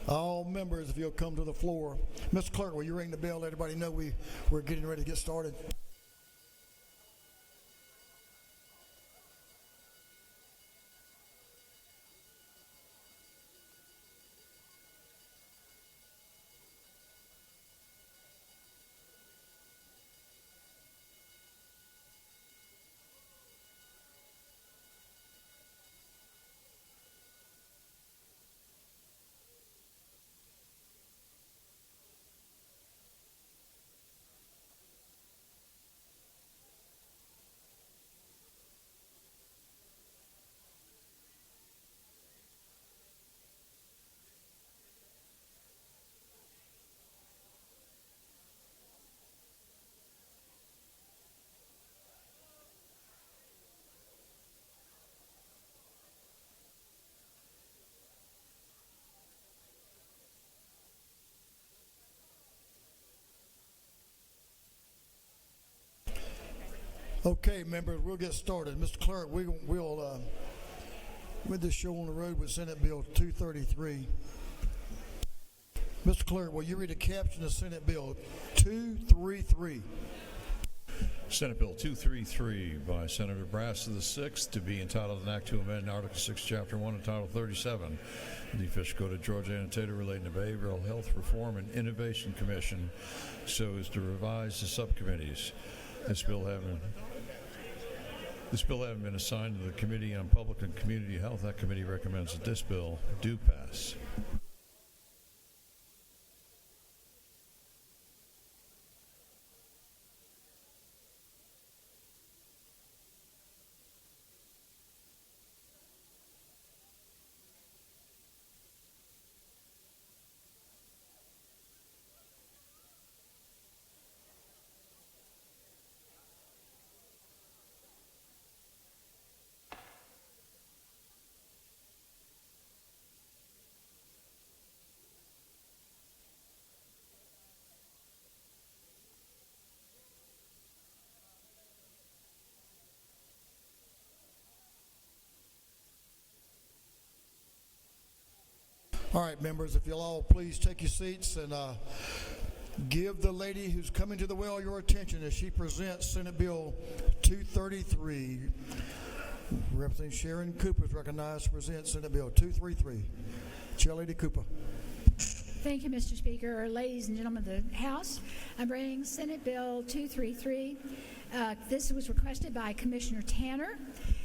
All members, if you'll come to the floor. Mr. Clerk, will you ring the bell? Let everybody know we're getting ready to get started. Okay, members, we'll get started. Mr. Clerk, we'll with this show on the road with Senate Bill 233. Mr. Clerk, will you read the caption of Senate Bill 233? Senate Bill 233 by Senator Brass of the 6th, to be entitled an act to amend Article 6, Chapter 1 and Title 37 of the Official Code of Georgia annotated relating to Behavioral Health Reform and Innovation Commission so as to revise the subcommittees. This bill having been assigned to the Committee on Public and Community Health, that committee recommends that this bill do pass. All right, members, if you'll all please take your seats and give the lady who's coming to the well your attention as she presents Senate Bill 233. Representative Sharon Cooper is recognized to present Senate Bill 233. Chair Lady Cooper. Thank you, Mr. Speaker. Ladies and gentlemen of the House, I bring Senate Bill 233. This was requested by Commissioner Tanner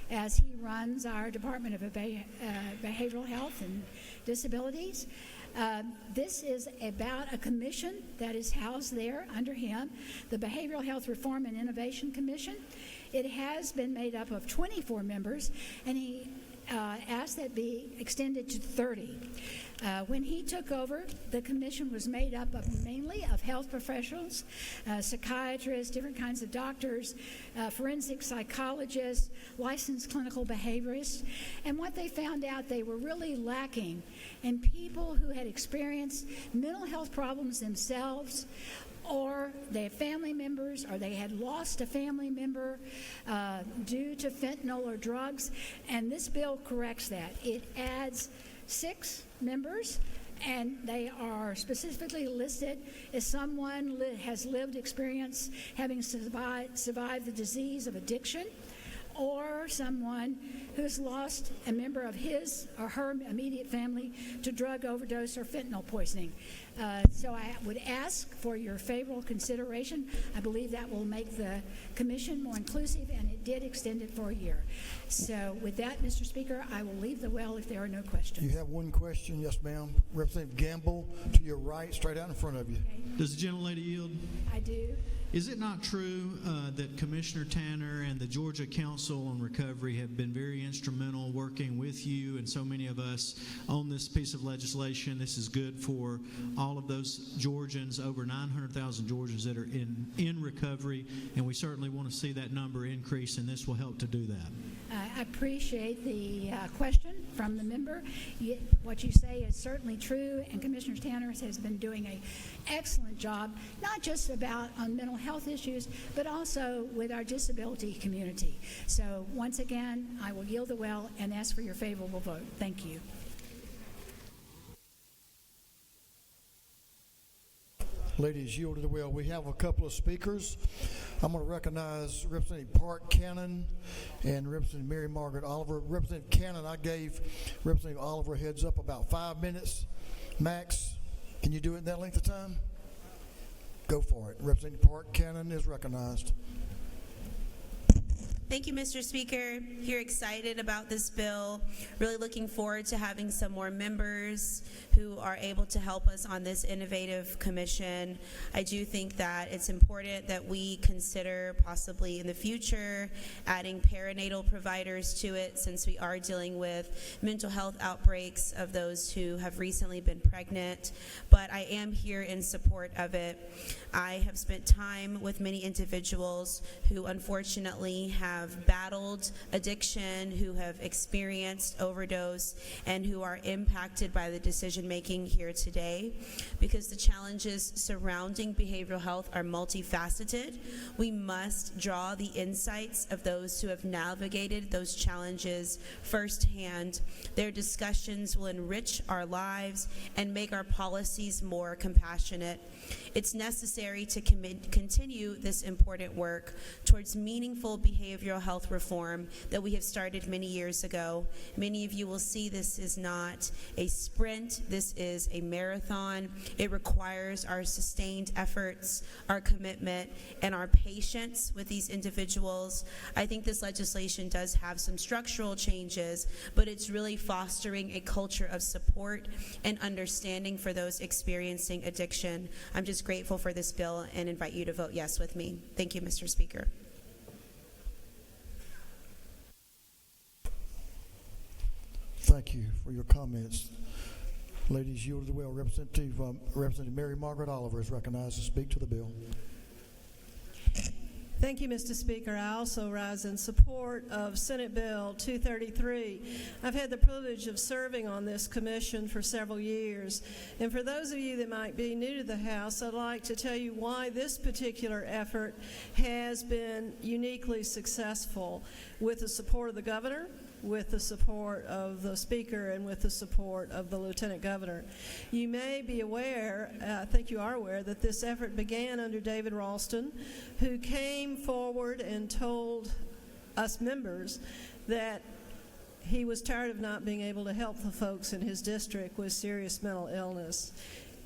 as he runs our Department of Behavioral Health and Disabilities. This is about a commission that is housed there under him, the Behavioral Health Reform and Innovation Commission. It has been made up of 24 members, and he asked that be extended to 30. When he took over, the commission was made up of mainly of health professionals, psychiatrists, different kinds of doctors, forensic psychologists, licensed clinical behaviorists. And what they found out, they were really lacking in people who had experienced mental health problems themselves, or they had family members, or they had lost a family member due to fentanyl or drugs. And this bill corrects that. It adds 6 members, and they are specifically listed as someone has lived experience having survived the disease of addiction, or someone who's lost a member of his or her immediate family to drug overdose or fentanyl poisoning. So I would ask for your favorable consideration. I believe that will make the commission more inclusive, and it did extend it for a year. So with that, Mr. Speaker, I will leave the well if there are no questions. You have one question? Yes, ma'am. Representative Gamble, to your right, straight out in front of you. Okay. Does the gentlelady yield? I do. Is it not true that Commissioner Tanner and the Georgia Council on Recovery have been very instrumental working with you and so many of us on this piece of legislation? This is good for all of those Georgians, over 900,000 Georgians that are in recovery, and we certainly want to see that number increase, and this will help to do that. I appreciate the question from the member. What you say is certainly true, and Commissioner Tanner has been doing an excellent job, not just about on mental health issues, but also with our disability community. So once again, I will yield the well and ask for your favorable vote. Thank you. Ladies, yield to the will. We have a couple of speakers. I'm going to recognize Representative Park Cannon and Representative Mary Margaret Oliver. Representative Cannon, I gave Representative Oliver a heads up about 5 minutes max. Can you do it in that length of time? Go for it. Representative Park Cannon is recognized. Thank you, Mr. Speaker. Here excited about this bill. Really looking forward to having some more members who are able to help us on this innovative commission. I do think that it's important that we consider possibly in the future adding perinatal providers to it, since we are dealing with mental health outbreaks of those who have recently been pregnant. But I am here in support of it. I have spent time with many individuals who unfortunately have battled addiction, who have experienced overdose, and who are impacted by the decision making here today. Because the challenges surrounding behavioral health are multifaceted, we must draw the insights of those who have navigated those challenges firsthand. Their discussions will enrich our lives and make our policies more compassionate. It's necessary to continue this important work towards meaningful behavioral health reform that we have started many years ago. Many of you will see this is not a sprint, this is a marathon. It requires our sustained efforts, our commitment, and our patience with these individuals. I think this legislation does have some structural changes, but it's really fostering a culture of support and understanding for those experiencing addiction. I'm just grateful for this bill and invite you to vote yes with me. Thank you, Mr. Speaker. Thank you for your comments. Ladies, yield to the will. Representative Mary Margaret Oliver is recognized to speak to the bill. Thank you, Mr. Speaker. I also rise in support of Senate Bill 233. I've had the privilege of serving on this commission for several years. And for those of you that might be new to the House, I'd like to tell you why this particular effort has been uniquely successful, with the support of the governor, with the support of the Speaker, and with the support of the Lieutenant Governor. You may be aware, I think you are aware, that this effort began under David Ralston, who came forward and told us members that he was tired of not being able to help the folks in his district with serious mental illness.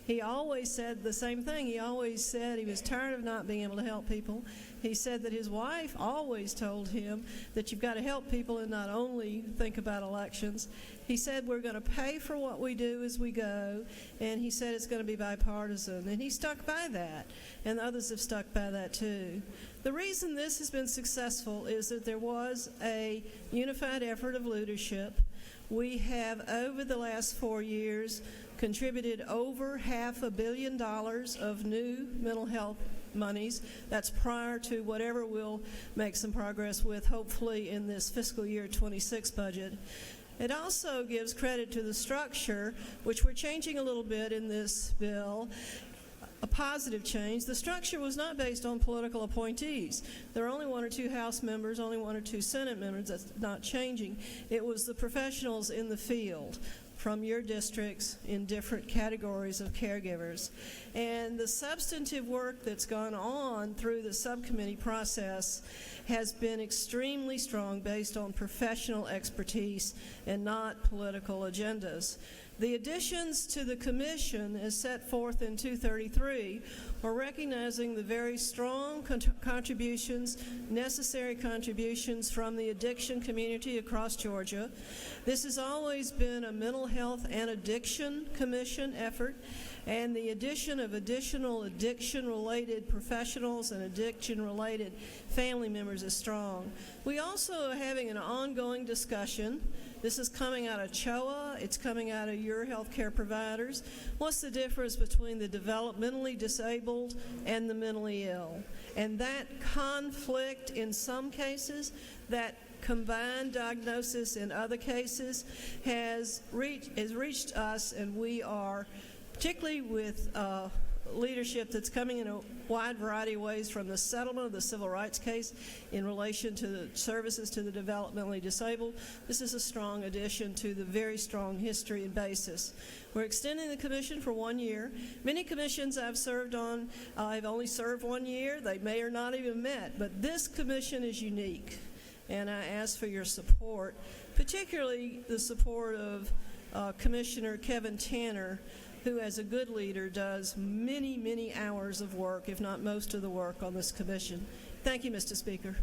He always said the same thing. He always said he was tired of not being able to help people. He said that his wife always told him that you've got to help people and not only think about elections. He said we're going to pay for what we do as we go, and he said it's going to be bipartisan. And he stuck by that, and others have stuck by that too. The reason this has been successful is that there was a unified effort of leadership. We have, over the last 4 years, contributed over $500 million of new mental health monies. That's prior to whatever we'll make some progress with, hopefully, in this fiscal year 26 budget. It also gives credit to the structure, which we're changing a little bit in this bill, a positive change. The structure was not based on political appointees. There are only 1 or 2 House members, only 1 or 2 Senate members. That's not changing. It was the professionals in the field from your districts in different categories of caregivers. And the substantive work that's gone on through the subcommittee process has been extremely strong, based on professional expertise and not political agendas. The additions to the commission, as set forth in 233, are recognizing the very strong contributions, necessary contributions from the addiction community across Georgia. This has always been a mental health and addiction commission effort, and the addition of additional addiction-related professionals and addiction-related family members is strong. We also are having an ongoing discussion. This is coming out of CHOA. It's coming out of your healthcare providers. What's the difference between the developmentally disabled and the mentally ill? And that conflict in some cases, that combined diagnosis in other cases, has reached us, and we are, particularly with leadership that's coming in a wide variety of ways, from the settlement of the civil rights case in relation to the services to the developmentally disabled. This is a strong addition to the very strong history and basis. We're extending the commission for 1 year. Many commissions I've served on, I've only served 1 year. They may or not even met, but this commission is unique, and I ask for your support, particularly the support of Commissioner Kevin Tanner, who as a good leader does many, many hours of work, if not most of the work on this commission. Thank you, Mr. Speaker.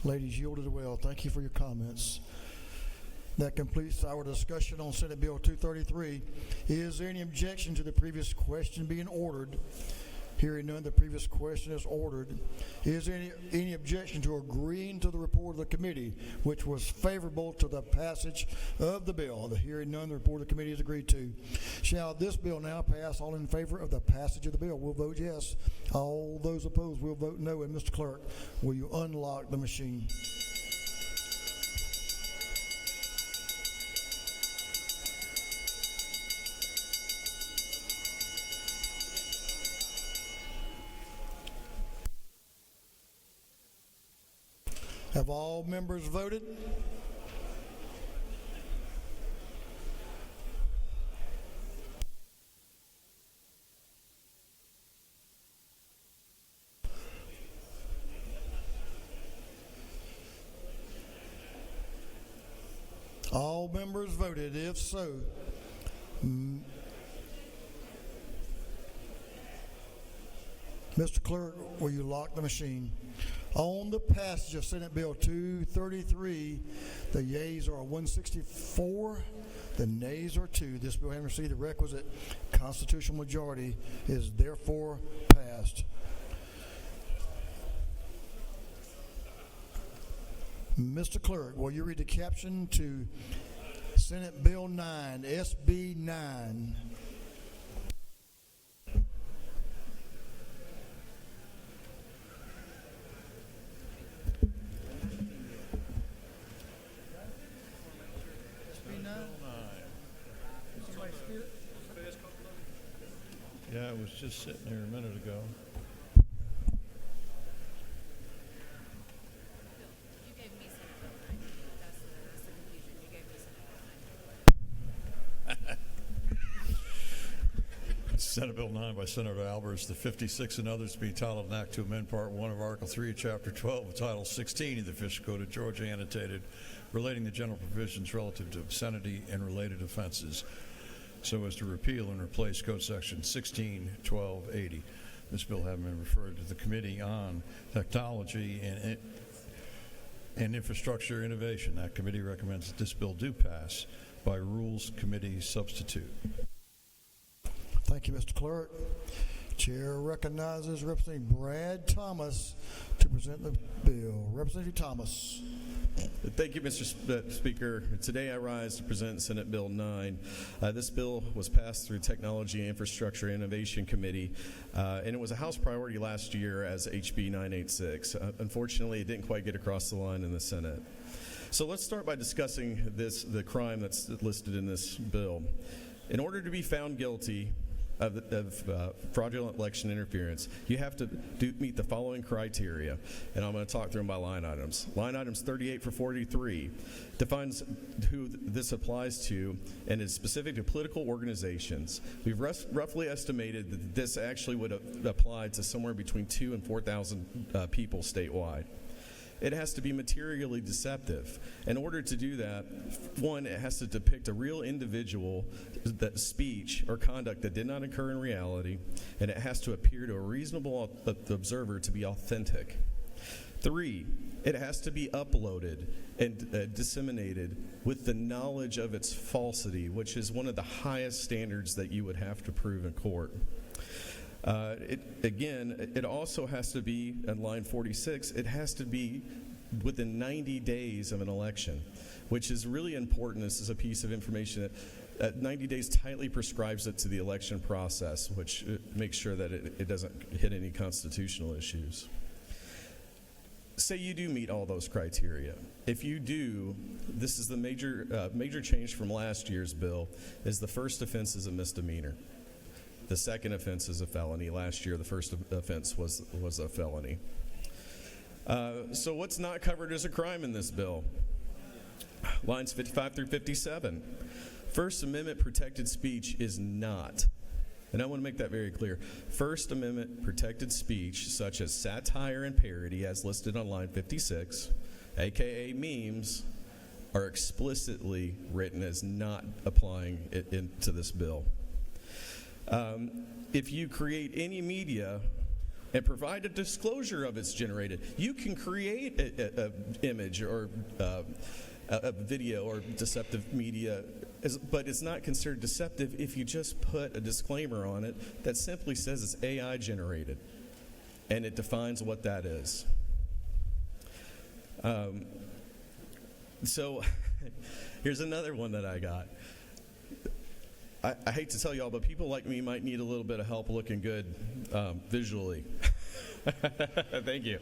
Ladies yielded well. Thank you for your comments. That completes our discussion on Senate Bill 233. Is there any objection to the previous question being ordered? Hearing none, the previous question is ordered. Is there any objection to agreeing to the report of the committee, which was favorable to the passage of the bill? The hearing none, the report of the committee is agreed to. Shall this bill now pass? All in favor of the passage of the bill will vote yes. All those opposed will vote no. And Mr. Clerk, will you unlock the machine? Have all members voted? All members voted. If so, Mr. Clerk, will you lock the machine? On the passage of Senate Bill 233, the yeas are 164, the nays are 2. This bill, having received the requisite constitutional majority, is therefore passed. Mr. Clerk, will you read the caption to Senate Bill 9, SB 9? Yeah, it was just sitting here a minute ago. You gave me some. That's the confusion. You gave me some. Senate Bill 9 by Senator Albers, the 56 and others to be entitled an act to amend Part 1 of Article 3 of Chapter 12 of Title 16 of the Official Code of Georgia, annotated, relating to general provisions relative to obscenity and related offenses, so as to repeal and replace Code Section 161280. This bill having been referred to the Committee on Technology and Infrastructure Innovation. That committee recommends that this bill do pass by Rules Committee substitute. Thank you, Mr. Clerk. Chair recognizes Representative Brad Thomas to present the bill. Representative Thomas. Thank you, Mr. Speaker. Today I rise to present Senate Bill 9. This bill was passed through Technology and Infrastructure Innovation Committee, and it was a House priority last year as HB 986. Unfortunately, it didn't quite get across the line in the Senate. So let's start by discussing the crime that's listed in this bill. In order to be found guilty of fraudulent election interference, you have to meet the following criteria, and I'm going to talk through them by line items. Line items 38 for 43 defines who this applies to and is specific to political organizations. We've roughly estimated that this actually would apply to somewhere between 2,000 and 4,000 people statewide. It has to be materially deceptive. In order to do that, one, it has to depict a real individual, that speech or conduct that did not occur in reality, and it has to appear to a reasonable observer to be authentic. 3, it has to be uploaded and disseminated with the knowledge of its falsity, which is one of the highest standards that you would have to prove in court. It also has to be, in line 46, it has to be within 90 days of an election, which is really important. This is a piece of information that 90 days tightly prescribes it to the election process, which makes sure that it doesn't hit any constitutional issues. Say you do meet all those criteria. If you do, this is the major change from last year's bill, is the first offense is a misdemeanor. The second offense is a felony. Last year, the first offense was a felony. So what's not covered as a crime in this bill? Lines 55 through 57. First Amendment protected speech is not, and I want to make that very clear, First Amendment protected speech such as satire and parody as listed on line 56, aka memes, are explicitly written as not applying it into this bill. If you create any media and provide a disclosure of it's generated, you can create an image or a video or deceptive media, but it's not considered deceptive if you just put a disclaimer on it that simply says it's AI generated, and it defines what that is. So here's another one that I got. I hate to tell y'all, but people like me might need a little bit of help looking good visually. Thank you.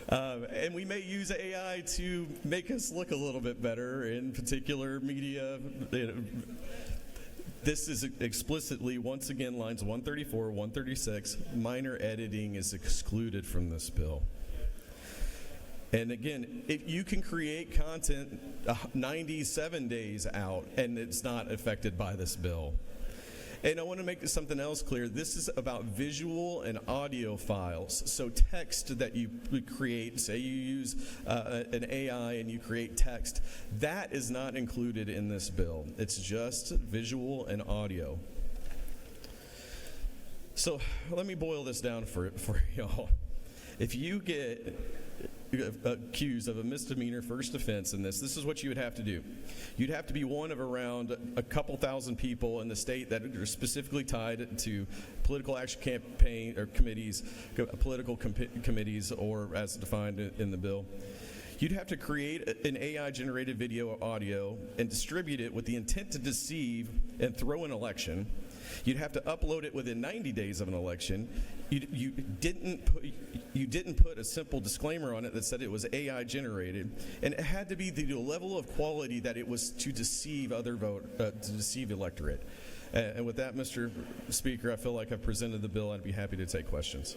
And we may use AI to make us look a little bit better in particular media. This is explicitly, once again, lines 134, 136. Minor editing is excluded from this bill. And again, if you can create content 97 days out, and it's not affected by this bill. And I want to make something else clear. This is about visual and audio files. So text that you create, say you use an AI and you create text, that is not included in this bill. It's just visual and audio. So let me boil this down for y'all. If you get accused of a misdemeanor first offense in this is what you would have to do. You'd have to be one of around a couple thousand people in the state that are specifically tied to political action campaign or committees, political committees, or as defined in the bill. You'd have to create an AI-generated video or audio and distribute it with the intent to deceive and throw an election. You'd have to upload it within 90 days of an election. You didn't put a simple disclaimer on it that said it was AI generated, and it had to be the level of quality that it was to deceive to deceive electorate. And with that, Mr. Speaker, I feel like I've presented the bill. I'd be happy to take questions.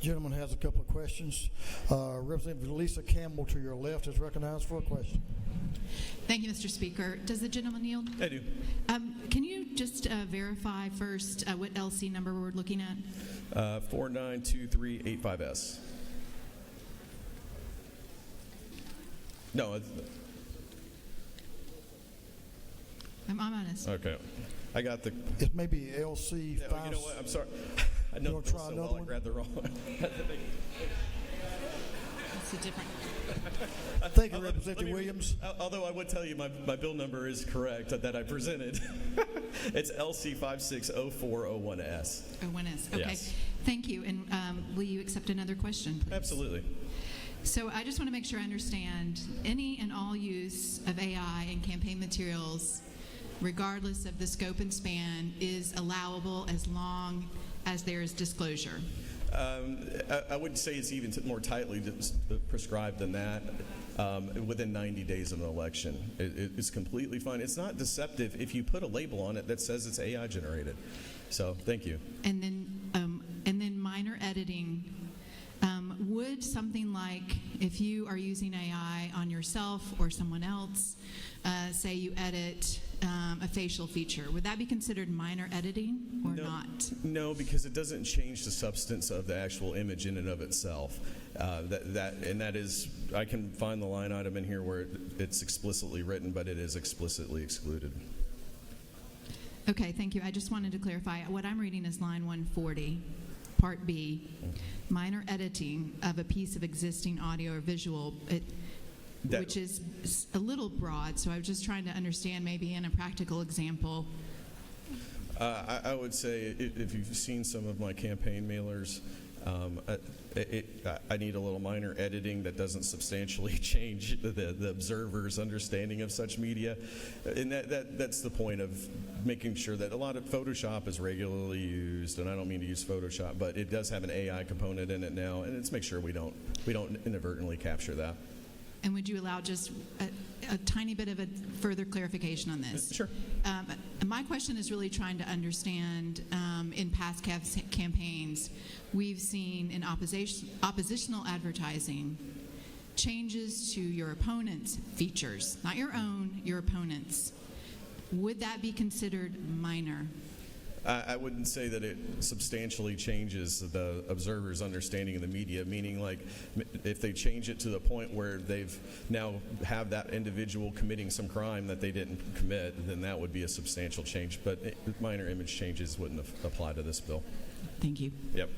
Gentleman has a couple of questions. Representative Lisa Campbell to your left is recognized for a question. Thank you, Mr. Speaker. Does the gentleman yield? I do. Can you just verify first what LC number we're looking at? 492385S. No. I'm honest. Okay. I got the. It may be LC 5. You know what? I'm sorry. I know You wanna try so another well I one? grabbed the wrong one. It's a different. Thank you, Let Representative me- Williams. Although I would tell you my bill number is correct that I presented. It's LC 560401S. Oh, one is. Okay. Yes. Thank you. And will you accept another question, please? Absolutely. So I just want to make sure I understand any and all use of AI in campaign materials, regardless of the scope and span, is allowable as long as there is disclosure. I would say it's even more tightly prescribed than that. Within 90 days of an election, it's completely fine. It's not deceptive if you put a label on it that says it's AI generated. So, thank you. And then minor editing. Would something like, if you are using AI on yourself or someone else, say you edit a facial feature, would that be considered minor editing or not? No, because it doesn't change the substance of the actual image in and of itself. That is, I can find the line item in here where it's explicitly written, but it is explicitly excluded. Okay, thank you. I just wanted to clarify. What I'm reading is line 140, Part B, minor editing of a piece of existing audio or visual, which is a little broad, so I was just trying to understand maybe in a practical example. I would say if you've seen some of my campaign mailers, I need a little minor editing that doesn't substantially change the observer's understanding of such media, and that's the point of making sure that a lot of Photoshop is regularly used, and I don't mean to use Photoshop, but it does have an AI component in it now, and let's make sure we don't inadvertently capture that. And would you allow just a tiny bit of a further clarification on this? Sure. My question is really trying to understand, in past campaigns, we've seen in oppositional advertising changes to your opponent's features, not your own, your opponent's. Would that be considered minor? I wouldn't say that it substantially changes the observer's understanding of the media, meaning like if they change it to the point where they've now have that individual committing some crime that they didn't commit, then that would be a substantial change. But minor image changes wouldn't apply to this bill. Thank you. Yep.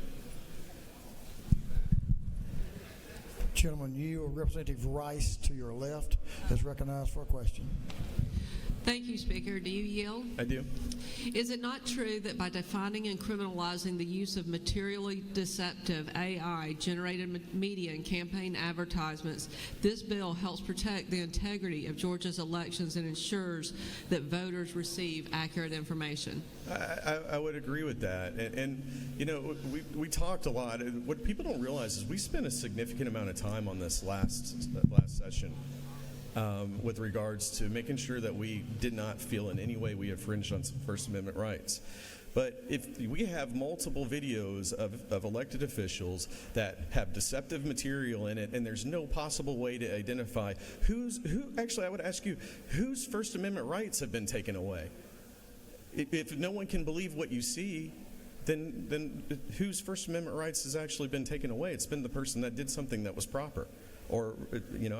Gentleman, you, Representative Rice to your left, is recognized for a question. Thank you, Speaker. Do you yield? I do. Is it not true that by defining and criminalizing the use of materially deceptive AI-generated media and campaign advertisements, this bill helps protect the integrity of Georgia's elections and ensures that voters receive accurate information? I would agree with that. And you know, we talked a lot. What people don't realize is we spent a significant amount of time on this last session. With regards to making sure that we did not feel in any way we infringed on First Amendment rights. But if we have multiple videos of elected officials that have deceptive material in it, and there's no possible way to identify actually, I would ask you, whose First Amendment rights have been taken away? If no one can believe what you see, then whose First Amendment rights has actually been taken away? It's been the person that did something that was proper, or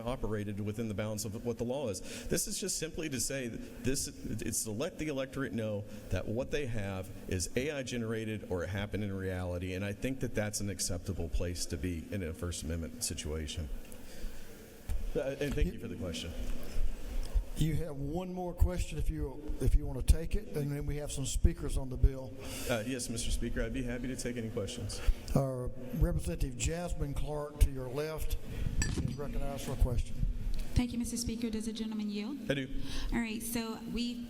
operated within the bounds of what the law is. This is just simply to say that it's to let the electorate know that what they have is AI generated or it happened in reality, and I think that that's an acceptable place to be in a First Amendment situation. And thank you for the question. You have one more question if you want to take it, and then we have some speakers on the bill. Yes, Mr. Speaker, I'd be happy to take any questions. Representative Jasmine Clark to your left is recognized for a question. Thank you, Mr. Speaker. Does the gentleman yield? I do. All right, so we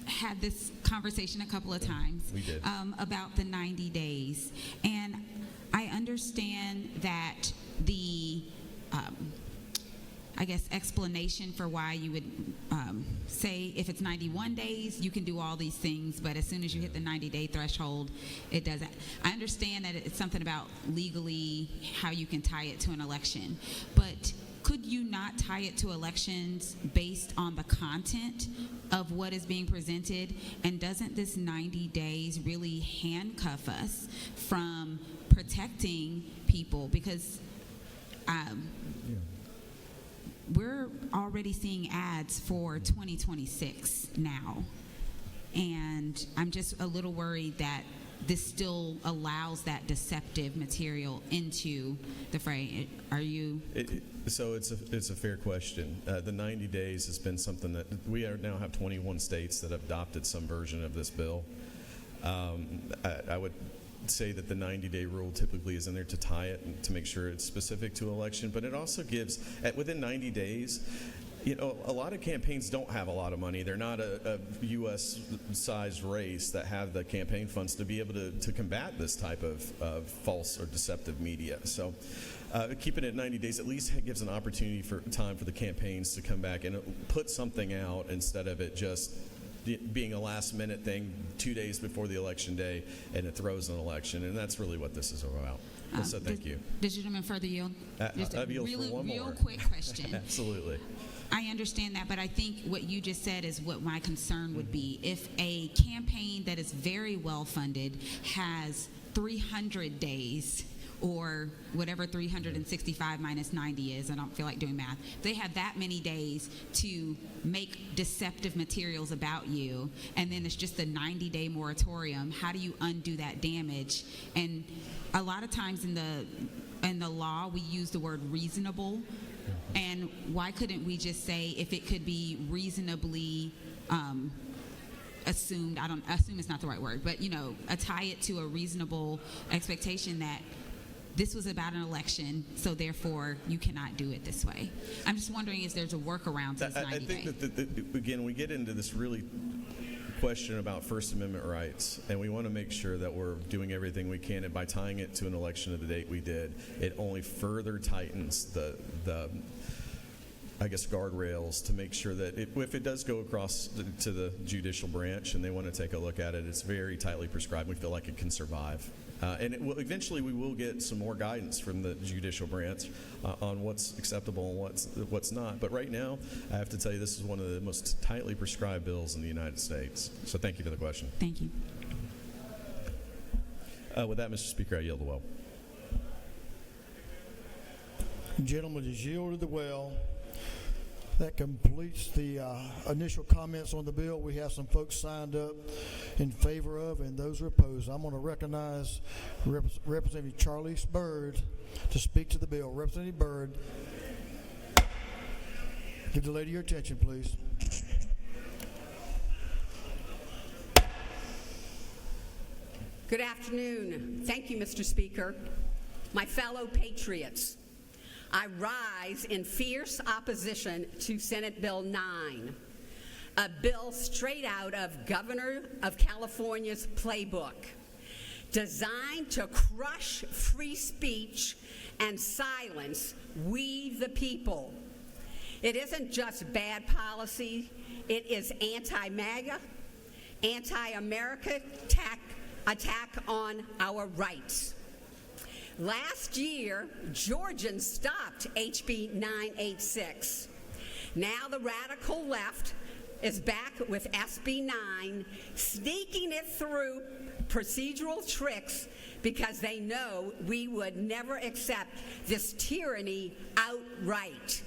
had this conversation a couple of times. We did. About the 90 days. And I understand that the explanation for why you would say if it's 91 days, you can do all these things, but as soon as you hit the 90-day threshold, it doesn't. I understand that it's something about legally how you can tie it to an election, but could you not tie it to elections based on the content of what is being presented? And doesn't this 90 days really handcuff us from protecting people? Because we're already seeing ads for 2026 now. And I'm just a little worried that this still allows that deceptive material into the fray. Are you? So it's a fair question. The 90 days has been something that we now have 21 states that have adopted some version of this bill. I would say that the 90-day rule typically is in there to tie it and to make sure it's specific to election, but it also gives, within 90 days, a lot of campaigns don't have a lot of money. They're not a U.S.-sized race that have the campaign funds to be able to combat this type of false or deceptive media. So keeping it at 90 days at least gives an opportunity for time for the campaigns to come back and put something out instead of it just being a last-minute thing 2 days before the election day, and it throws an election, and that's really what this is about. So thank you. Does the gentleman further yield? Just a I've yielded for one more. real quick question. Absolutely. I understand that, but I think what you just said is what my concern would be. If a campaign that is very well funded has 300 days, or whatever 365 minus 90 is, I don't feel like doing math. They have that many days to make deceptive materials about you, and then it's just a 90-day moratorium. How do you undo that damage? And a lot of times in the law, we use the word reasonable, and why couldn't we just say if it could be reasonably assumed? Assume is not the right word, but tie it to a reasonable expectation that this was about an election, so therefore you cannot do it this way. I'm just wondering if there's a workaround to this 90 I think that, again, we get into this really question about First Amendment rights, and we want to make sure that we're doing everything we can, and by tying it to an election of the date we did, it only further tightens the I guess, guardrails to make sure that if it does go across to the judicial branch and they want to take a look at it, it's very tightly prescribed. We feel like it can survive. And eventually we will get some more guidance from the judicial branch on what's acceptable and what's not. But right now, I have to tell you, this is one of the most tightly prescribed bills in the United States. So thank you for the question. Thank you. With that, Mr. Speaker, I yield the well. Gentlemen, is yielded the well. That completes the initial comments on the bill. We have some folks signed up in favor of and those are opposed. I'm going to recognize Representative Charlie Byrd to speak to the bill. Representative Byrd, give the lady your attention, please. Good afternoon. Thank you, Mr. Speaker. My fellow patriots, I rise in fierce opposition to Senate Bill 9, a bill straight out of Governor of California's playbook, designed to crush free speech and silence we the people. It isn't just bad policy, it is anti-MAGA, anti-America attack on our rights. Last year, Georgians stopped HB 986. Now the radical left is back with SB 9, sneaking it through procedural tricks because they know we would never accept this tyranny outright.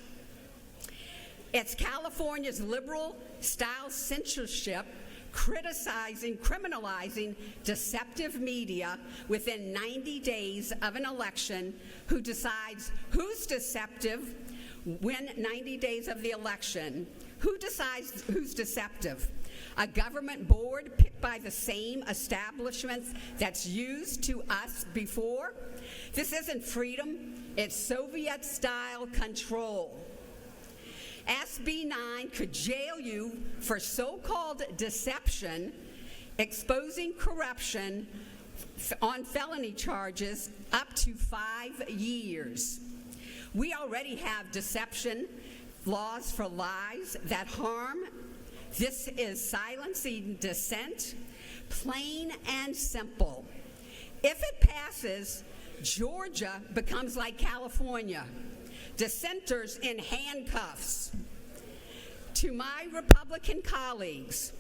It's California's liberal-style censorship criminalizing deceptive media within 90 days of an election. Who decides who's deceptive when 90 days of the election? Who decides who's deceptive? A government board picked by the same establishments that's used to us before? This isn't freedom, it's Soviet-style control. SB 9 could jail you for so-called deception, exposing corruption on felony charges up to 5 years. We already have deception laws for lies that harm. This is silencing dissent, plain and simple. If it passes, Georgia becomes like California. Dissenters in handcuffs. To my Republican colleagues,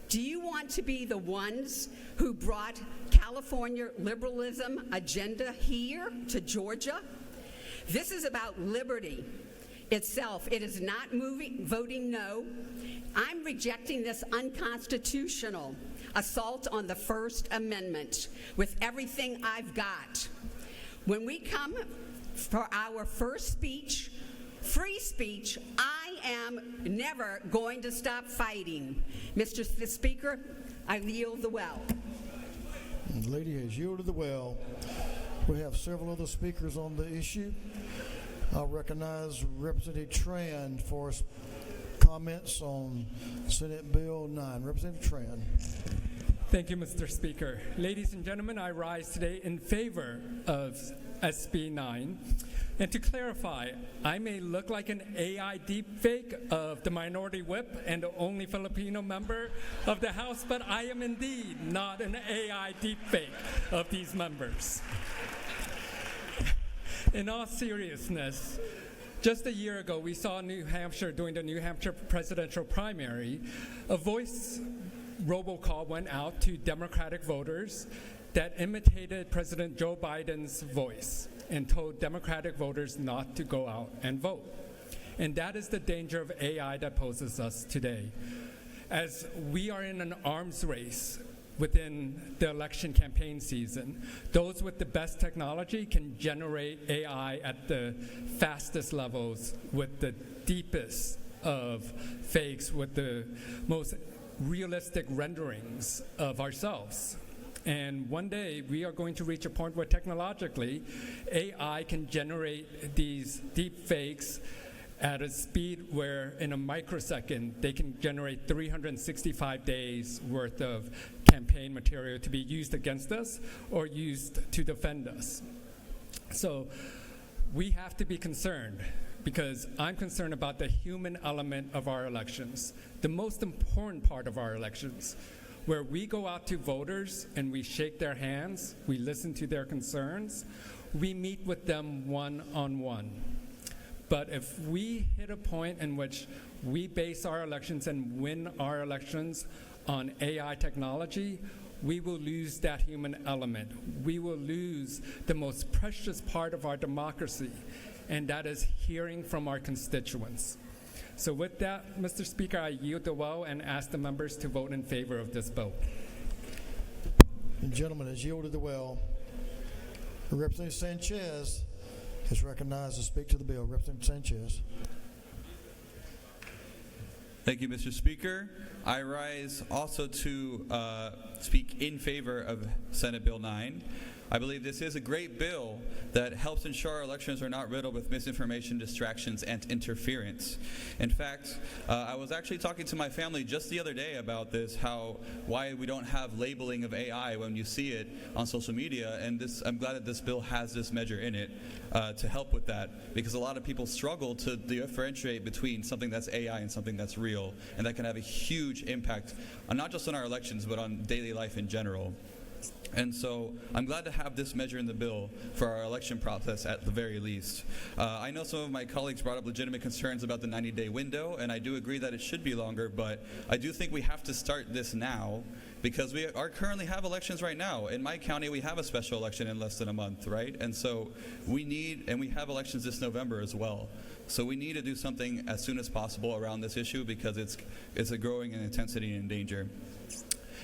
do you want to be the ones who brought California liberalism agenda here to Georgia? This is about liberty itself. It is not voting no. I'm rejecting this unconstitutional assault on the First Amendment with everything I've got. When we come for our first speech, free speech, I am never going to stop fighting. Mr. Speaker, I yield the well. The lady has yielded the well. We have several other speakers on the issue. I'll recognize Representative Tran for comments on Senate Bill 9. Representative Tran. Thank you, Mr. Speaker. Ladies and gentlemen, I rise today in favor of SB 9. And to clarify, I may look like an AI deepfake of the Minority Whip and the only Filipino member of the House, but I am indeed not an AI deepfake of these members. In all seriousness, just a year ago, we saw New Hampshire, during the New Hampshire presidential primary, a voice robocall went out to Democratic voters that imitated President Joe Biden's voice and told Democratic voters not to go out and vote. And that is the danger of AI that poses us today. As we are in an arms race within the election campaign season, those with the best technology can generate AI at the fastest levels with the deepest of fakes, with the most realistic renderings of ourselves. And one day, we are going to reach a point where technologically, AI can generate these deep fakes at a speed where in a microsecond, they can generate 365 days worth of campaign material to be used against us or used to defend us. So we have to be concerned, because I'm concerned about the human element of our elections, the most important part of our elections, where we go out to voters and we shake their hands, we listen to their concerns, we meet with them one-on-one. But if we hit a point in which we base our elections and win our elections on AI technology, we will lose that human element. We will lose the most precious part of our democracy, and that is hearing from our constituents. So with that, Mr. Speaker, I yield the well and ask the members to vote in favor of this bill. The gentleman has yielded the well. Representative Sanchez is recognized to speak to the bill. Representative Sanchez. Thank you, Mr. Speaker. I rise also to speak in favor of Senate Bill 9. I believe this is a great bill that helps ensure our elections are not riddled with misinformation, distractions, and interference. In fact, I was actually talking to my family just the other day about this, why we don't have labeling of AI when you see it on social media, and I'm glad that this bill has this measure in it to help with that, because a lot of people struggle to differentiate between something that's AI and something that's real, and that can have a huge impact on not just on our elections, but on daily life in general. And so I'm glad to have this measure in the bill for our election process at the very least. I know some of my colleagues brought up legitimate concerns about the 90-day window, and I do agree that it should be longer, but I do think we have to start this now, because we currently have elections right now. In my county, we have a special election in less than a month, right? And so we have elections this November as well. So we need to do something as soon as possible around this issue, because it's a growing in intensity and in danger.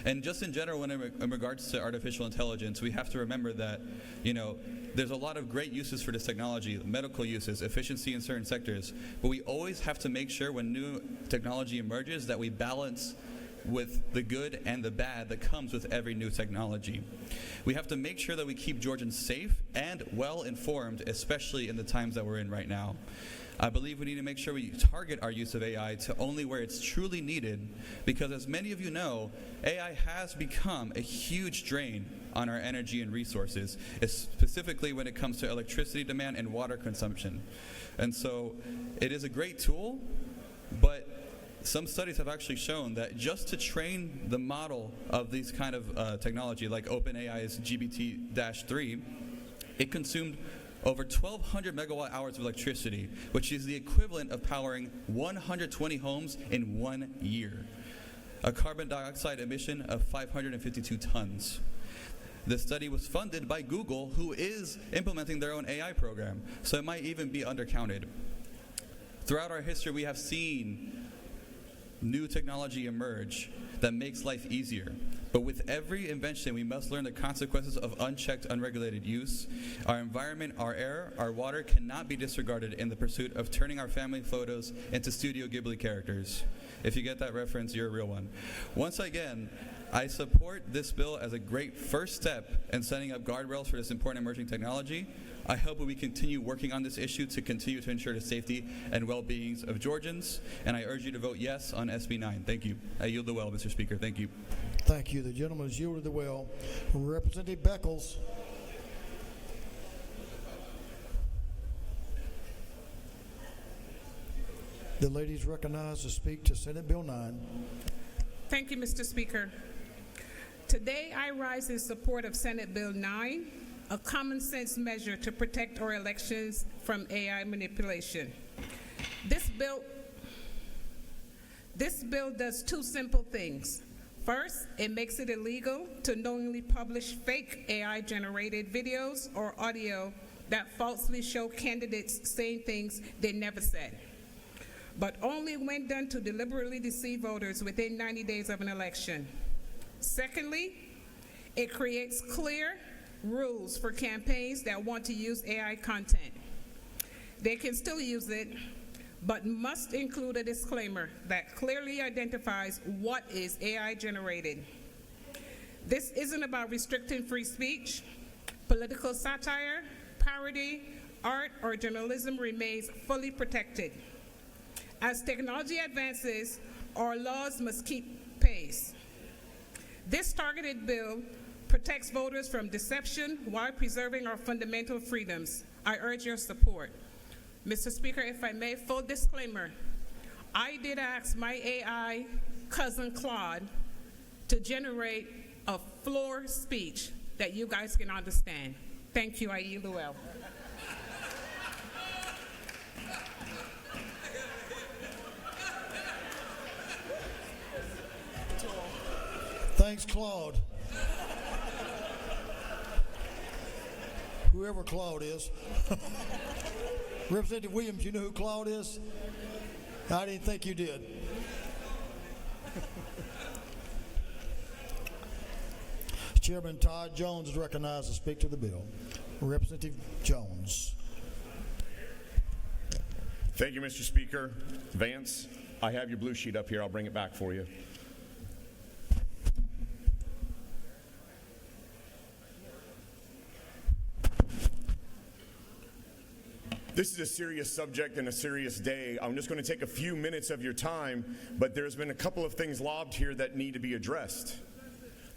And just in general, in regards to artificial intelligence, we have to remember that, there's a lot of great uses for this technology, medical uses, efficiency in certain sectors, but we always have to make sure when new technology emerges that we balance with the good and the bad that comes with every new technology. We have to make sure that we keep Georgians safe and well informed, especially in the times that we're in right now. I believe we need to make sure we target our use of AI to only where it's truly needed, because as many of you know, AI has become a huge drain on our energy and resources, specifically when it comes to electricity demand and water consumption. And so it is a great tool, but some studies have actually shown that just to train the model of these kind of technology, like OpenAI's GPT-3, it consumed over 1,200 megawatt hours of electricity, which is the equivalent of powering 120 homes in 1 year. A carbon dioxide emission of 552 tons. The study was funded by Google, who is implementing their own AI program, so it might even be undercounted. Throughout our history, we have seen new technology emerge that makes life easier. But with every invention, we must learn the consequences of unchecked, unregulated use. Our environment, our air, our water cannot be disregarded in the pursuit of turning our family photos into Studio Ghibli characters. If you get that reference, you're a real one. Once again, I support this bill as a great first step in setting up guardrails for this important emerging technology. I hope that we continue working on this issue to continue to ensure the safety and well-being of Georgians, and I urge you to vote yes on SB 9. Thank you. I yield the well, Mr. Speaker. Thank you. Thank you. The gentleman has yielded the well. Representative Beckles. The lady is recognized to speak to Senate Bill 9. Thank you, Mr. Speaker. Today, I rise in support of Senate Bill 9, a common sense measure to protect our elections from AI manipulation. This bill does two simple things. First, it makes it illegal to knowingly publish fake AI-generated videos or audio that falsely show candidates saying things they never said, but only when done to deliberately deceive voters within 90 days of an election. Secondly, it creates clear rules for campaigns that want to use AI content. They can still use it, but must include a disclaimer that clearly identifies what is AI generated. This isn't about restricting free speech. Political satire, parody, art, or journalism remains fully protected. As technology advances, our laws must keep pace. This targeted bill protects voters from deception while preserving our fundamental freedoms. I urge your support. Mr. Speaker, if I may, full disclaimer, I did ask my AI cousin Claude to generate a floor speech that you guys can understand. Thank you, I yield the well. Thanks, Claude. Whoever Claude is. Representative Williams, you know who Claude is? I didn't think you did. Chairman Todd Jones is recognized to speak to the bill. Representative Jones. Thank you, Mr. Speaker. Vance, I have your blue sheet up here. I'll bring it back for you. This is a serious subject and a serious day. I'm just going to take a few minutes of your time, but there's been a couple of things lobbed here that need to be addressed.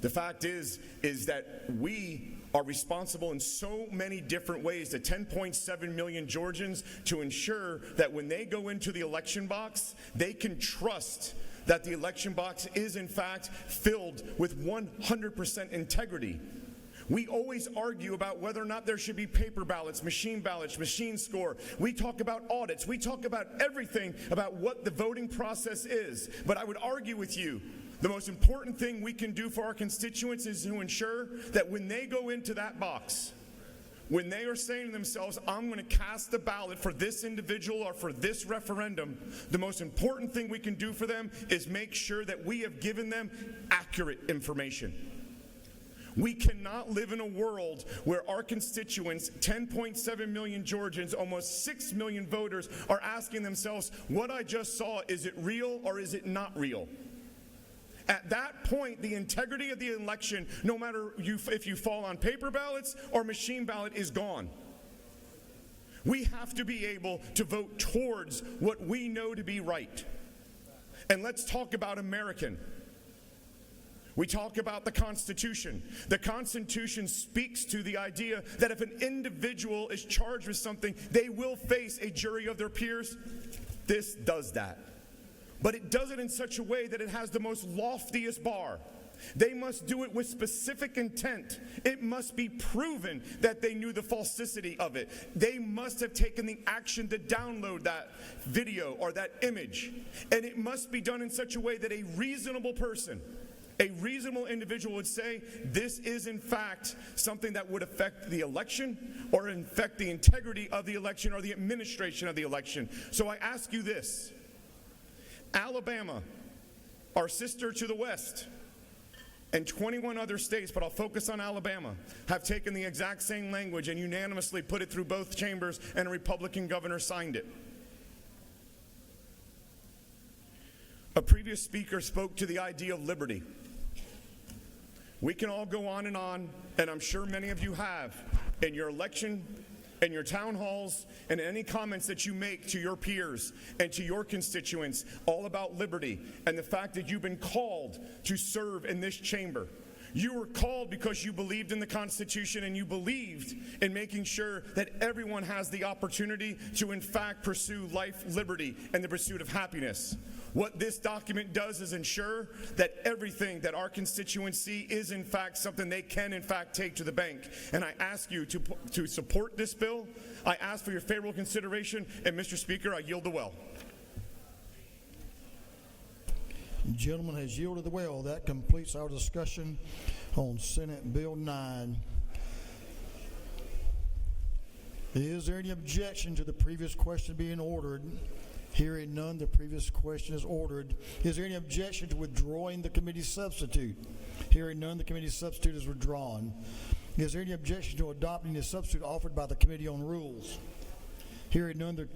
The fact is that we are responsible in so many different ways to 10.7 million Georgians to ensure that when they go into the election box, they can trust that the election box is in fact filled with 100% integrity. We always argue about whether or not there should be paper ballots, machine score. We talk about audits. We talk about everything about what the voting process is. But I would argue with you, the most important thing we can do for our constituents is to ensure that when they go into that box, when they are saying to themselves, I'm going to cast the ballot for this individual or for this referendum, the most important thing we can do for them is make sure that we have given them accurate information. We cannot live in a world where our constituents, 10.7 million Georgians, almost 6 million voters, are asking themselves, what I just saw, is it real or is it not real? At that point, the integrity of the election, no matter if you fall on paper ballots or machine ballot, is gone. We have to be able to vote towards what we know to be right. And let's talk about American. We talk about the Constitution. The Constitution speaks to the idea that if an individual is charged with something, they will face a jury of their peers. This does that. But it does it in such a way that it has the most loftiest bar. They must do it with specific intent. It must be proven that they knew the falsity of it. They must have taken the action to download that video or that image. And it must be done in such a way that a reasonable person, a reasonable individual would say, this is in fact something that would affect the election or affect the integrity of the election or the administration of the election. So I ask you this. Alabama, our sister to the west, and 21 other states, but I'll focus on Alabama, have taken the exact same language and unanimously put it through both chambers, and a Republican governor signed it. A previous speaker spoke to the idea of liberty. We can all go on, and I'm sure many of you have, in your election, in your town halls, and any comments that you make to your peers and to your constituents, all about liberty and the fact that you've been called to serve in this chamber. You were called because you believed in the Constitution and you believed in making sure that everyone has the opportunity to in fact pursue life, liberty, and the pursuit of happiness. What this document does is ensure that everything that our constituents see is in fact something they can in fact take to the bank. And I ask you to support this bill. I ask for your favorable consideration. And Mr. Speaker, I yield the well. The gentleman has yielded the well. That completes our discussion on Senate Bill 9. Is there any objection to the previous question being ordered? Hearing none, the previous question is ordered. Is there any objection to withdrawing the committee's substitute? Hearing none, the committee's substitute is withdrawn. Is there any objection to adopting the substitute offered by the Committee on Rules? Hearing none, the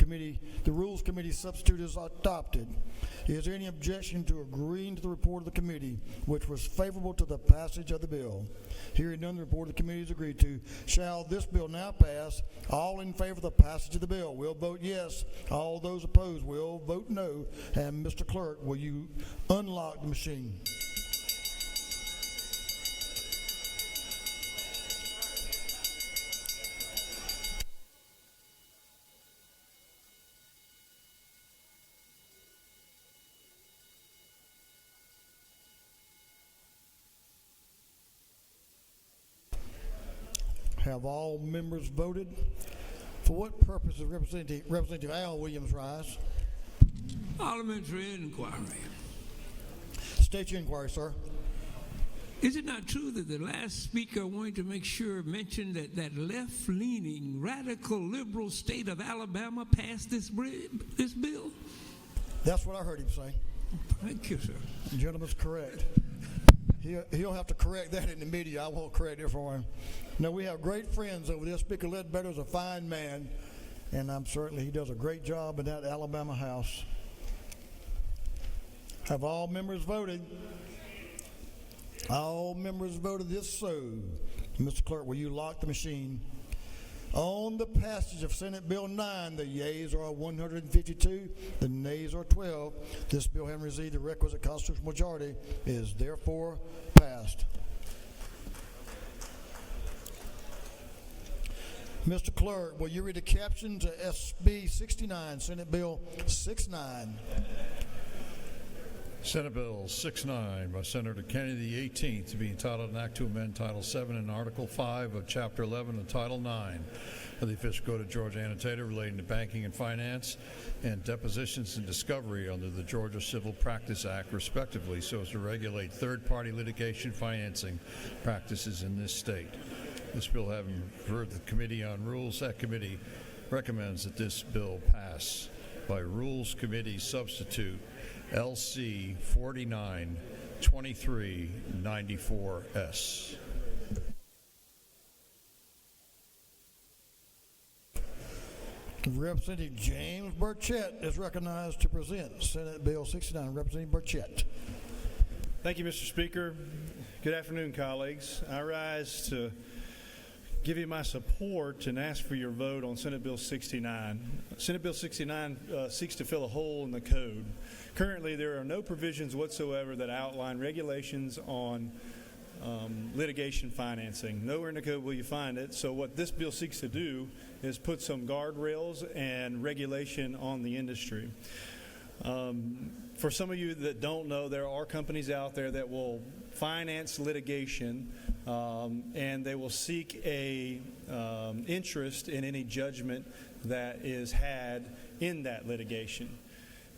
Rules Committee substitute is adopted. Is there any objection to agreeing to the report of the committee, which was favorable to the passage of the bill? Hearing none, the report of the committee is agreed to. Shall this bill now pass? All in favor of the passage of the bill will vote yes. All those opposed will vote no. And Mr. Clerk, will you unlock the machine? Have all members voted? For what purpose does Representative Al Williams rise? Parliamentary inquiry. State your inquiry, sir. Is it not true that the last speaker wanted to make sure mentioned that left-leaning, radical, liberal state of Alabama passed this bill? That's what I heard him say. Thank you, sir. The gentleman's correct. He'll have to correct that in the media. I won't correct it for him. No, we have great friends over there. Speaker Ledbetter is a fine man, and I'm certainly he does a great job in that Alabama House. Have all members voted? All members voted this so. Mr. Clerk, will you lock the machine? On the passage of Senate Bill 9, the yeas are 152, the nays are 12. This bill, having received the requisite constitutional majority, is therefore passed. Mr. Clerk, will you read the caption to SB 69, Senate Bill 69? Senate Bill 69 by Senator Kennedy the 18th to be entitled an act to amend Title 7 and Article 5 of Chapter 11 of Title 9 of the official code of Georgia annotated relating to banking and finance and depositions and discovery under the Georgia Civil Practice Act, respectively, so as to regulate third-party litigation financing practices in this state. This bill having referred to the Committee on Rules, that committee recommends that this bill pass by Rules Committee Substitute LC 492394S. Representative James Burchett is recognized to present Senate Bill 69. Representative Burchett. Thank you, Mr. Speaker. Good afternoon, colleagues. I rise to give you my support and ask for your vote on Senate Bill 69. Senate Bill 69 seeks to fill a hole in the code. Currently, there are no provisions whatsoever that outline regulations on litigation financing. Nowhere in the code will you find it. So what this bill seeks to do is put some guardrails and regulation on the industry. For some of you that don't know, there are companies out there that will finance litigation and they will seek a interest in any judgment that is had in that litigation.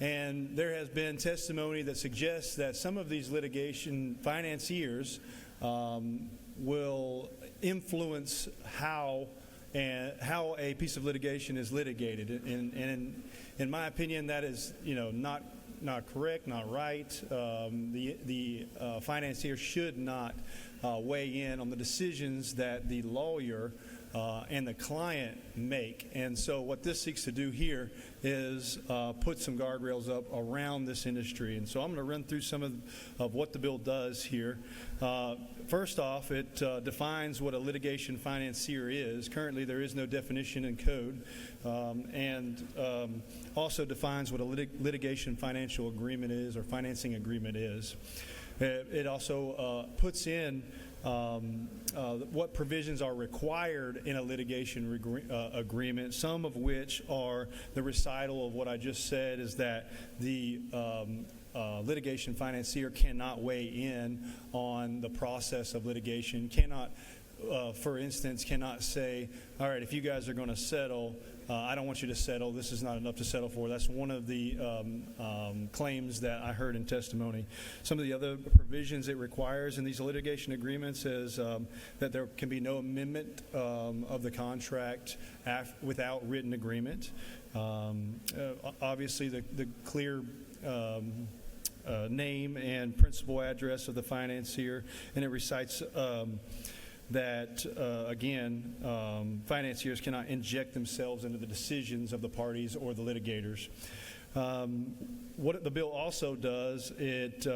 And there has been testimony that suggests that some of these litigation financiers will influence how a piece of litigation is litigated. And in my opinion, that is, not correct, not right. The financier should not weigh in on the decisions that the lawyer and the client make. And so what this seeks to do here is put some guardrails up around this industry. And so I'm going to run through some of what the bill does here. First off, it defines what a litigation financier is. Currently, there is no definition in code, and also defines what a litigation financial agreement is or financing agreement is. It also puts in what provisions are required in a litigation agreement, some of which are the recital of what I just said, is that the litigation financier cannot weigh in on the process of litigation, for instance, cannot say, all right, if you guys are going to settle, I don't want you to settle. This is not enough to settle for. That's one of the claims that I heard in testimony. Some of the other provisions it requires in these litigation agreements is that there can be no amendment of the contract without written agreement. Obviously, the clear name and principal address of the financier, and it recites that, again, financiers cannot inject themselves into the decisions of the parties or the litigators. What the bill also does, it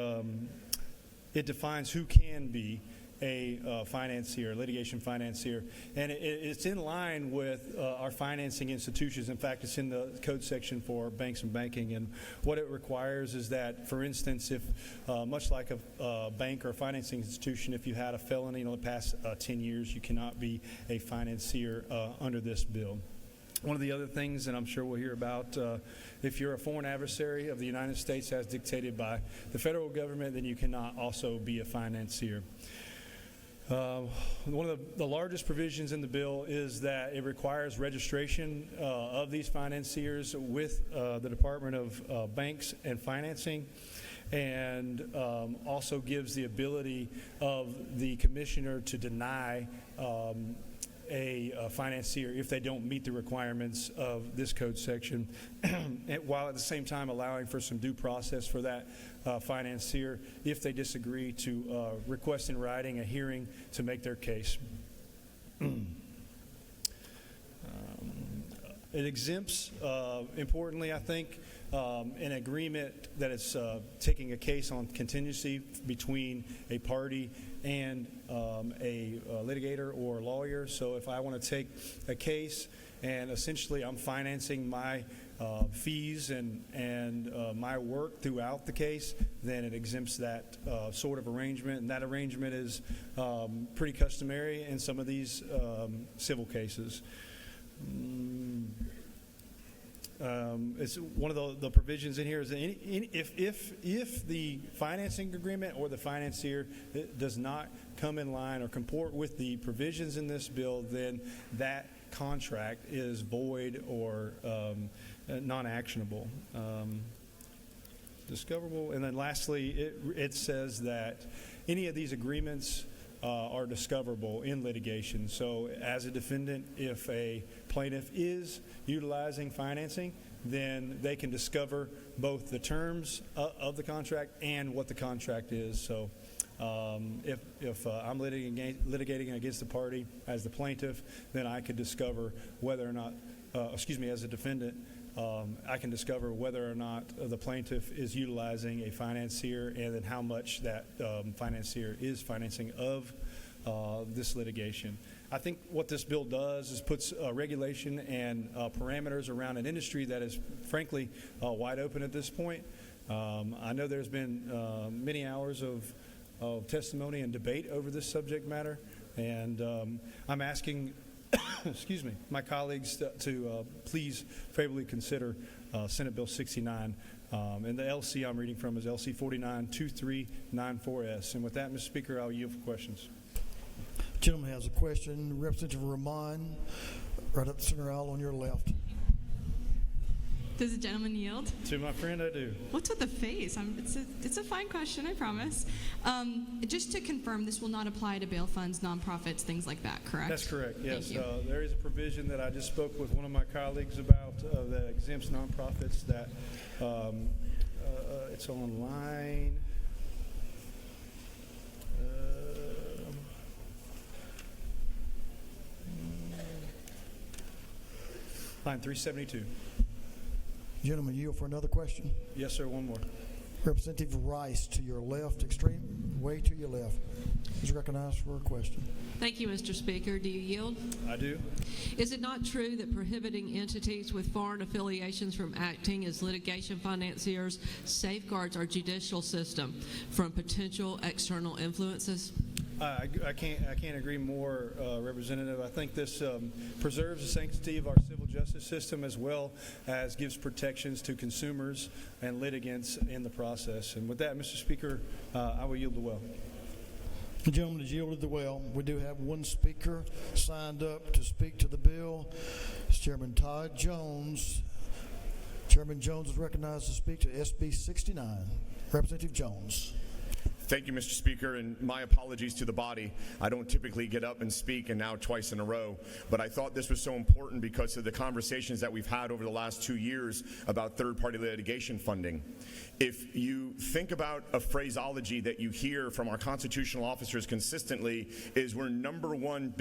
defines who can be a financier, litigation financier, and it's in line with our financing institutions. In fact, it's in the code section for banks and banking, and what it requires is that, for instance, if much like a bank or financing institution, if you had a felony in the past 10 years, you cannot be a financier under this bill. One of the other things, and I'm sure we'll hear about, if you're a foreign adversary of the United States as dictated by the federal government, then you cannot also be a financier. One of the largest provisions in the bill is that it requires registration of these financiers with the Department of Banks and Financing, and also gives the ability of the commissioner to deny a financier if they don't meet the requirements of this code section, while at the same time allowing for some due process for that financier if they disagree to request in writing a hearing to make their case. It exempts, importantly, I think, an agreement that is taking a case on contingency between a party and a litigator or lawyer. So if I want to take a case and essentially I'm financing my fees and my work throughout the case, then it exempts that sort of arrangement. And that arrangement is pretty customary in some of these civil cases. It's one of the provisions in here is that if the financing agreement or the financier does not come in line or comport with the provisions in this bill, then that contract is void or non-actionable. Discoverable. And then lastly, it says that any of these agreements are discoverable in litigation. So as a defendant, if a plaintiff is utilizing financing, then they can discover both the terms of the contract and what the contract is. So if I'm litigating against the party as the plaintiff, then I could discover whether or not, as a defendant, I can discover whether or not the plaintiff is utilizing a financier and then how much that financier is financing of this litigation. I think what this bill does is puts regulation and parameters around an industry that is frankly wide open at this point. I know there's been many hours of testimony and debate over this subject matter, and I'm asking my colleagues to please favorably consider Senate Bill 69. And the LC I'm reading from is LC 492394S. And with that, Mr. Speaker, I'll yield for questions. Gentleman has a question. Representative Rahman, right up the center aisle on your left. Does the gentleman yield? To my friend, I do. What's with the face? It's a fine question, I promise. Just to confirm, this will not apply to bail funds, nonprofits, things like that, correct? That's correct, yes. Thank you. There is a provision that I just spoke with one of my colleagues about that exempts nonprofits that it's on line. Line 372. Gentleman, yield for another question. Yes, sir. One more. Representative Rice, to your left, extreme, way to your left, is recognized for a question. Thank you, Mr. Speaker. Do you yield? I do. Is it not true that prohibiting entities with foreign affiliations from acting as litigation financiers safeguards our judicial system from potential external influences? I can't agree more, Representative. I think this preserves the sanctity of our civil justice system as well as gives protections to consumers and litigants in the process. And with that, Mr. Speaker, I will yield the well. The gentleman has yielded the well. We do have one speaker signed up to speak to the bill. It's Chairman Todd Jones. Chairman Jones is recognized to speak to SB 69. Representative Jones. Thank you, Mr. Speaker, and my apologies to the body. I don't typically get up and speak, and now twice in a row. But I thought this was so important because of the conversations that we've had over the last 2 years about third-party litigation funding. If you think about a phraseology that you hear from our constitutional officers consistently is we're the number one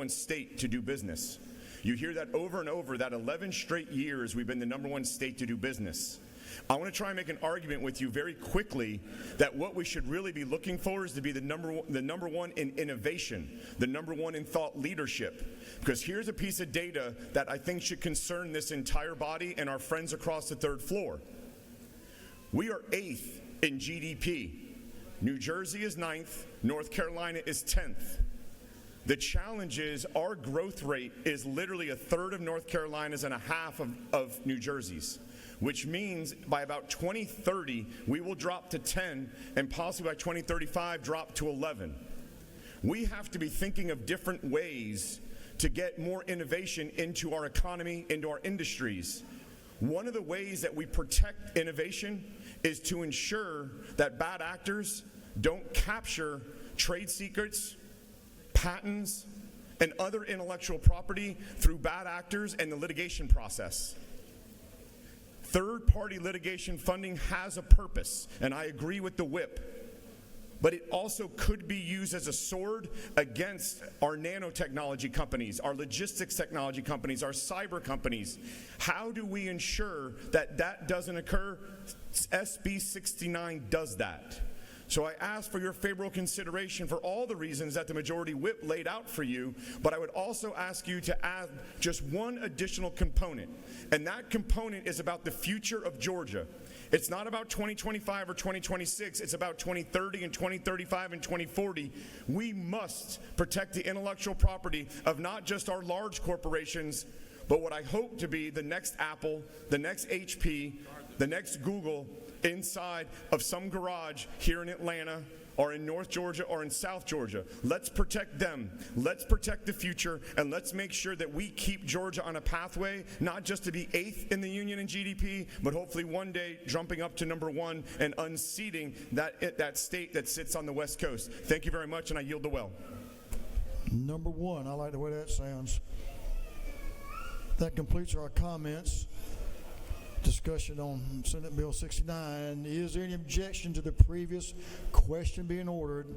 state to do business. You hear that over and over, that 11 straight years we've been the number one state to do business. I want to try and make an argument with you very quickly that what we should really be looking for is to be the number one in innovation, the number one in thought leadership. Because here's a piece of data that I think should concern this entire body and our friends across the third floor. We are 8th in GDP. New Jersey is 9th. North Carolina is 10th. The challenge is our growth rate is literally a third of North Carolina's and a half of New Jersey's, which means by about 2030, we will drop to 10, and possibly by 2035, drop to 11. We have to be thinking of different ways to get more innovation into our economy, into our industries. One of the ways that we protect innovation is to ensure that bad actors don't capture trade secrets, patents, and other intellectual property through bad actors and the litigation process. Third-party litigation funding has a purpose, and I agree with the whip. But it also could be used as a sword against our nanotechnology companies, our logistics technology companies, our cyber companies. How do we ensure that that doesn't occur? SB 69 does that. So I ask for your favorable consideration for all the reasons that the majority whip laid out for you, but I would also ask you to add just one additional component, and that component is about the future of Georgia. It's not about 2025 or 2026, it's about 2030 and 2035 and 2040. We must protect the intellectual property of not just our large corporations, but what I hope to be the next Apple, the next HP, the next Google, inside of some garage here in Atlanta or in North Georgia or in South Georgia. Let's protect them. Let's protect the future, and let's make sure that we keep Georgia on a pathway, not just to be 8th in the union in GDP, but hopefully one day jumping up to number 1 and unseating that state that sits on the West Coast. Thank you very much, and I yield the well. Number 1, I like the way that sounds. That completes our comments. Discussion on Senate Bill 69. Is there any objection to the previous question being ordered?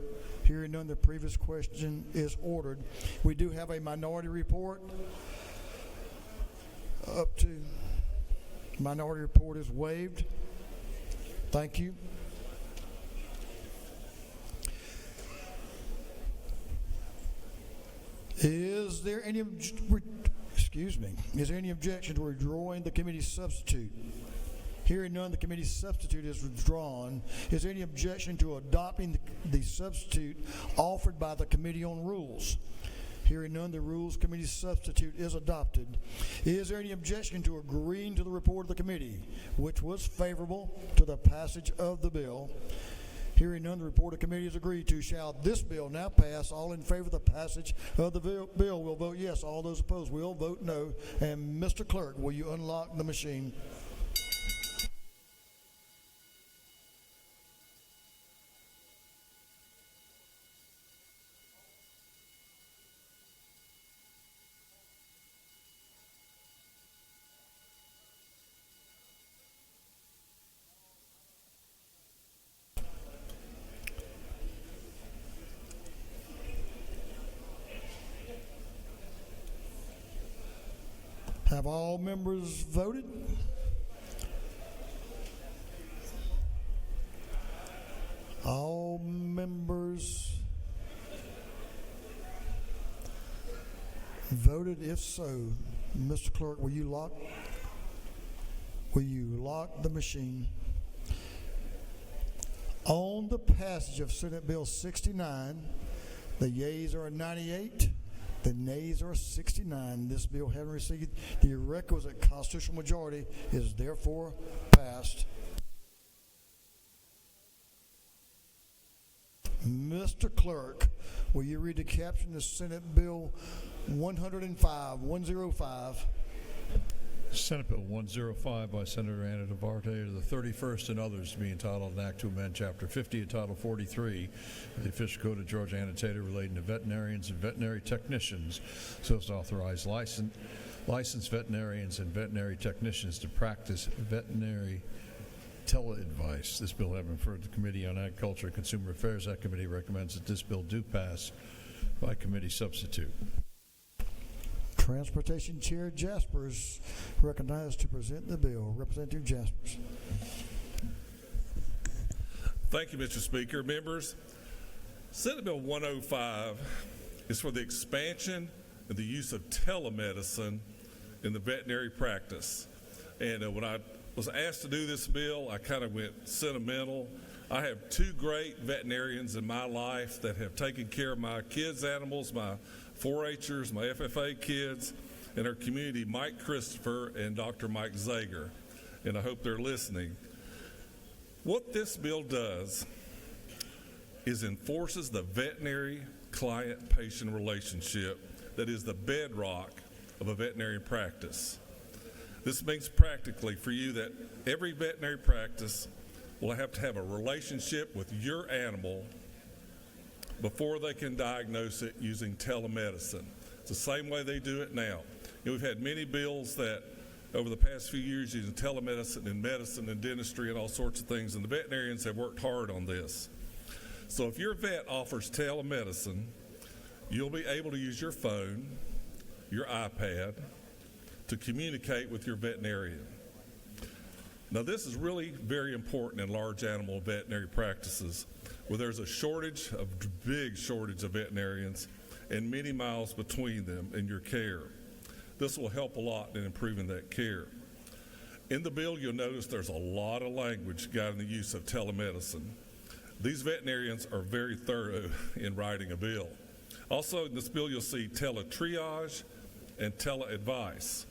Hearing none, the previous question is ordered. We do have a minority report. Minority report is waived. Thank you. Is there any objection to withdrawing the committee substitute? Hearing none, the committee substitute is withdrawn. Is there any objection to adopting the substitute offered by the Committee on Rules? Hearing none, the Rules Committee substitute is adopted. Is there any objection to agreeing to the report of the committee, which was favorable to the passage of the bill? Hearing none, the report of committee is agreed to. Shall this bill now pass? All in favor of the passage of the bill will vote yes. All those opposed will vote no. And Mr. Clerk, will you unlock the machine? Have all members voted? All members voted? If so, Mr. Clerk, will you lock the machine? On the passage of Senate Bill 69, the yeas are 98. The nays are 69. This bill, having received the requisite constitutional majority, is therefore passed. Mr. Clerk, will you read the caption of Senate Bill 105? Senate Bill 105 by Senator Anna Duarte to the 31st and others to be entitled an act to amend Chapter 50 and Title 43 of the Official Code of Georgia Annotated relating to veterinarians and veterinary technicians so as to authorize licensed veterinarians and veterinary technicians to practice veterinary tele-advice. This bill having referred to the Committee on Agriculture and Consumer Affairs. That committee recommends that this bill do pass by committee substitute. Transportation Chair Jaspers recognized to present the bill. Representative Jaspers. Thank you, Mr. Speaker. Members, Senate Bill 105 is for the expansion and the use of telemedicine in the veterinary practice. And when I was asked to do this bill, I kind of went sentimental. I have two great veterinarians in my life that have taken care of my kids' animals, my 4-H'ers, my FFA kids, and our community, Mike Christopher and Dr. Mike Zager. And I hope they're listening. What this bill does is enforces the veterinary client-patient relationship that is the bedrock of a veterinarian practice. This means practically for you that every veterinary practice will have to have a relationship with your animal before they can diagnose it using telemedicine. It's the same way they do it now. We've had many bills that over the past few years using telemedicine in medicine and dentistry and all sorts of things, and the veterinarians have worked hard on this. So if your vet offers telemedicine, you'll be able to use your phone, your iPad, to communicate with your veterinarian. Now, this is really very important in large animal veterinary practices where there's a big shortage of veterinarians and many miles between them in your care. This will help a lot in improving that care. In the bill, you'll notice there's a lot of language guiding the use of telemedicine. These veterinarians are very thorough in writing a bill. Also, in this bill, you'll see teletriage and teleadvice.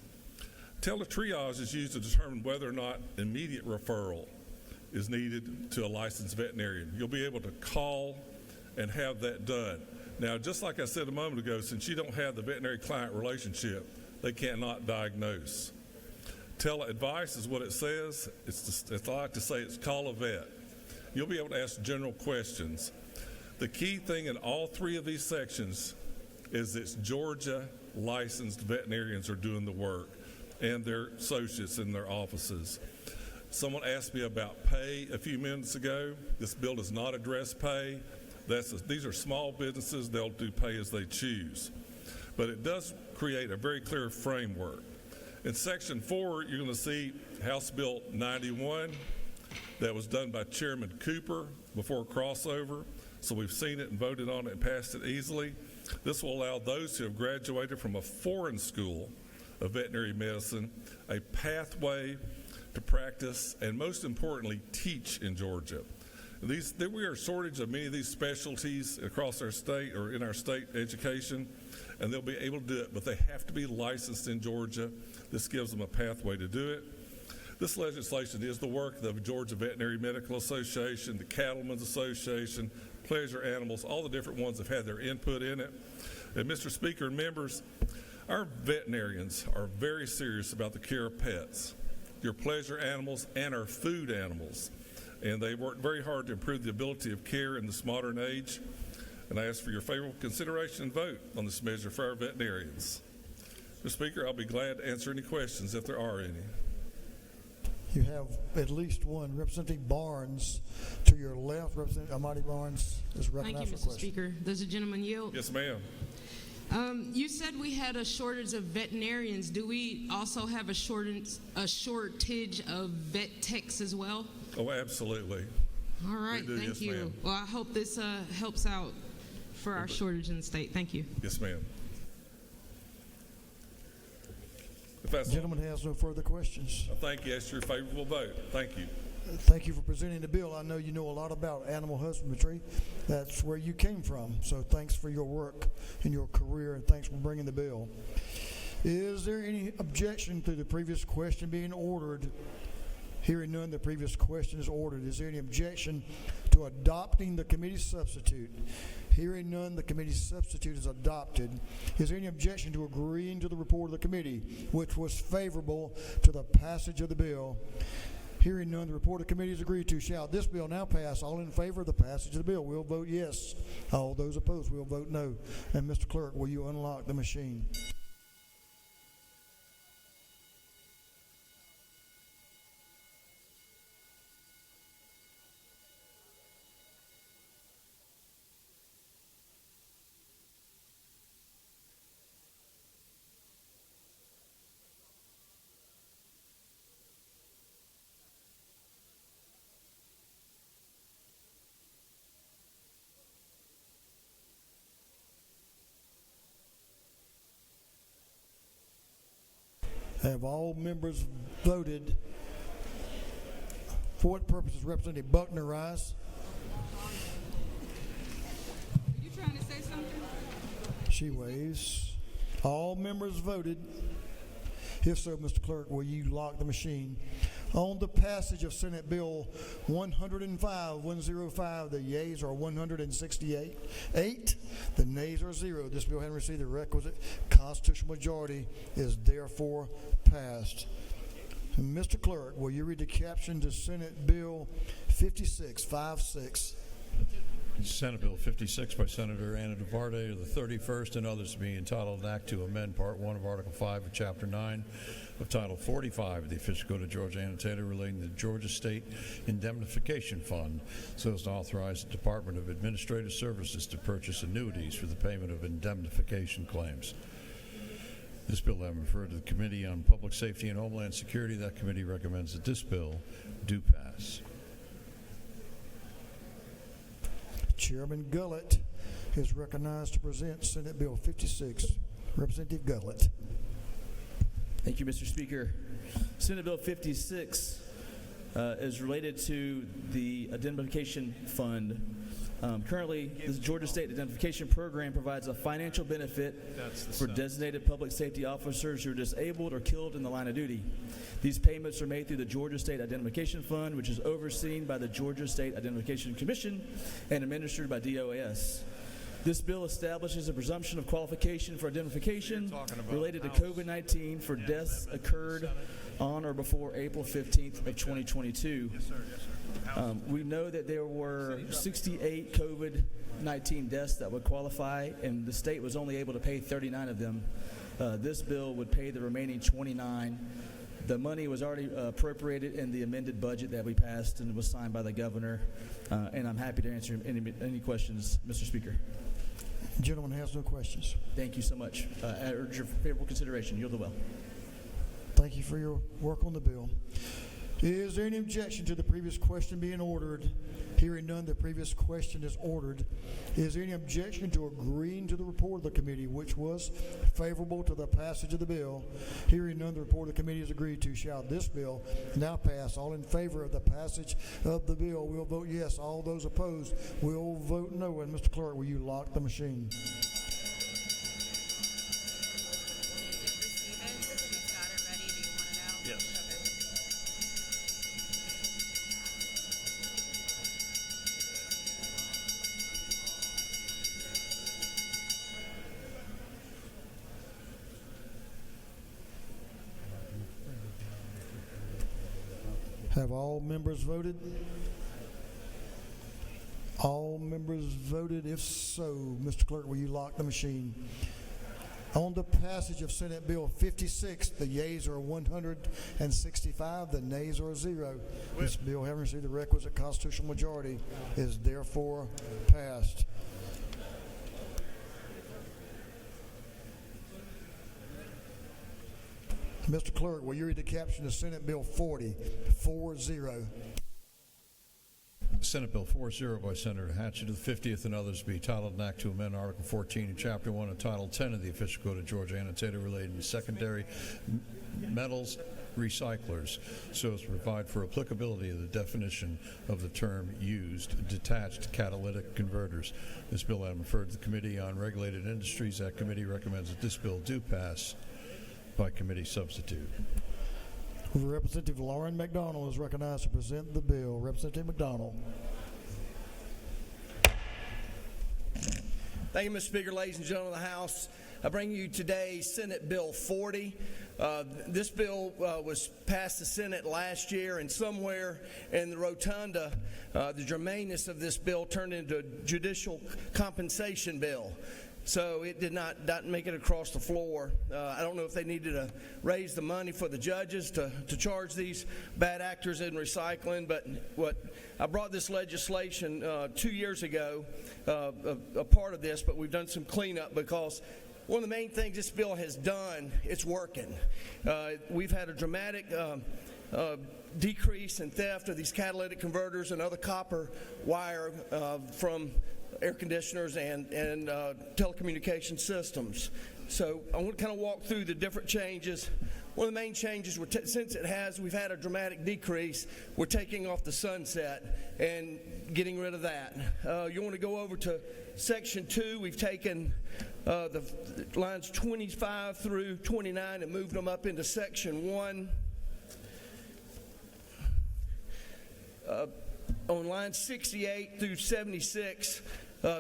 Teletriage is used to determine whether or not immediate referral is needed to a licensed veterinarian. You'll be able to call and have that done. Now, just like I said a moment ago, since you don't have the veterinary-client relationship, they cannot diagnose. Teleadvice is what it says. It's like to say it's call a vet. You'll be able to ask general questions. The key thing in all three of these sections is that Georgia licensed veterinarians are doing the work and their associates in their offices. Someone asked me about pay a few minutes ago. This bill does not address pay. These are small businesses. They'll do pay as they choose. But it does create a very clear framework. In Section 4, you're going to see House Bill 91 that was done by Chairman Cooper before crossover. So we've seen it and voted on it and passed it easily. This will allow those who have graduated from a foreign school of veterinary medicine a pathway to practice and, most importantly, teach in Georgia. We are a shortage of many of these specialties across our state or in our state education, and they'll be able to do it, but they have to be licensed in Georgia. This gives them a pathway to do it. This legislation is the work of the Georgia Veterinary Medical Association, the Cattlemen's Association, Pleasure Animals, all the different ones have had their input in it. And Mr. Speaker and members, our veterinarians are very serious about the care of pets, your pleasure animals and our food animals. And they work very hard to improve the ability of care in this modern age. And I ask for your favorable consideration and vote on this measure for our veterinarians. Mr. Speaker, I'll be glad to answer any questions if there are any. You have at least one. Representative Barnes to your left. Representative Amati Barnes is recognized for Thank you, Mr. question. Speaker. Does the gentleman yield? Yes, ma'am. You said we had a shortage of veterinarians. Do we also have a shortage of vet techs as well? Oh, absolutely. All right, We do, thank yes, you. ma'am. Well, I hope this helps out for our shortage in the state. Thank you. Yes, ma'am. The gentleman has no further questions. I thank you. Ask your favorable vote. Thank you. Thank you for presenting the bill. I know you know a lot about animal husbandry. That's where you came from. So thanks for your work and your career, and thanks for bringing the bill. Is there any objection to the previous question being ordered? Hearing none, the previous question is ordered. Is there any objection to adopting the committee substitute? Hearing none, the committee's substitute is adopted. Is there any objection to agreeing to the report of the committee, which was favorable to the passage of the bill? Hearing none, the report of the committee is agreed to. Shall this bill now pass? All in favor of the passage of the bill will vote yes. All those opposed will vote no. And Mr. Clerk, will you unlock the machine? Have all members voted? For what purposes, Representative Buckner rise? Are you trying to say something? She waves. All members voted. If so, Mr. Clerk, will you lock the machine? On the passage of Senate Bill 105, the yeas are 168. 8, the nays are 0. This bill having received the requisite constitutional majority is therefore passed. And Mr. Clerk, will you read the caption to Senate Bill 56. Senate Bill 56 by Senator Anna DeVarde of the 31st and others to be entitled an act to amend Part 1 of Article 5 of Chapter 9 of Title 45 of the Official Code of Georgia Annotated relating to the Georgia State Indemnification Fund so as to authorize the Department of Administrative Services to purchase annuities for the payment of indemnification claims. This bill having referred to the Committee on Public Safety and Homeland Security, that committee recommends that this bill do pass. Chairman Gullett is recognized to present Senate Bill 56. Representative Gullett. Thank you, Mr. Speaker. Senate Bill 56 is related to the Indemnification Fund. Currently, the Georgia State Indemnification Program provides a financial benefit for designated public safety officers who are disabled or killed in the line of duty. These payments are made through the Georgia State Indemnification Fund, which is overseen by the Georgia State Indemnification Commission and administered by DOAS. This bill establishes a presumption of qualification for indemnification related to COVID-19 for deaths occurred on or before April 15th of 2022. We know that there were 68 COVID-19 deaths that would qualify, and the state was only able to pay 39 of them. This bill would pay the remaining 29. The money was already appropriated in the amended budget that we passed and was signed by the governor, and I'm happy to answer any questions, Mr. Speaker. The gentleman has no questions. Thank you so much. I urge your favorable consideration. Yield the well. Thank you for your work on the bill. Is there any objection to the previous question being ordered? Hearing none, the previous question is ordered. Is there any objection to agreeing to the report of the committee, which was favorable to the passage of the bill? Hearing none, the report of the committee is agreed to. Shall this bill now pass? All in favor of the passage of the bill will vote yes. All those opposed will vote no. And Mr. Clerk, will you lock the machine? Have all members voted? All members voted. If so, Mr. Clerk, will you lock the machine? On the passage of Senate Bill 56, the yeas are 165, the nays are 0. This bill, having received the requisite constitutional majority, is therefore passed. Mr. Clerk, will you read the caption of Senate Bill 40, 4-0? Senate Bill 40 by Senator Hatchett of the 50th and others be titled an act to amend Article 14 in Chapter 1 of Title 10 of the Official Code of Georgia Annotated relating to secondary metals recyclers so as to provide for applicability of the definition of the term used, detached catalytic converters. This bill having referred to the Committee on Regulated Industries. That committee recommends that this bill do pass by committee substitute. Representative Lauren McDonald is recognized to present the bill. Representative McDonald. Thank you, Mr. Speaker. Ladies and gentlemen of the House, I bring you today Senate Bill 40. This bill was passed the Senate last year, and somewhere in the rotunda, the germaneness of this bill turned into a judicial compensation bill. So it did not make it across the floor. I don't know if they needed to raise the money for the judges to charge these bad actors in recycling, but I brought this legislation 2 years ago, a part of this, but we've done some cleanup because one of the main things this bill has done, it's working. We've had a dramatic decrease in theft of these catalytic converters and other copper wire from air conditioners and telecommunication systems. So I want to kind of walk through the different changes. One of the main changes, since we've had a dramatic decrease, we're taking off the sunset and getting rid of that. You want to go over to Section 2. We've taken the lines 25 through 29 and moved them up into Section 1. On lines 68 through 76,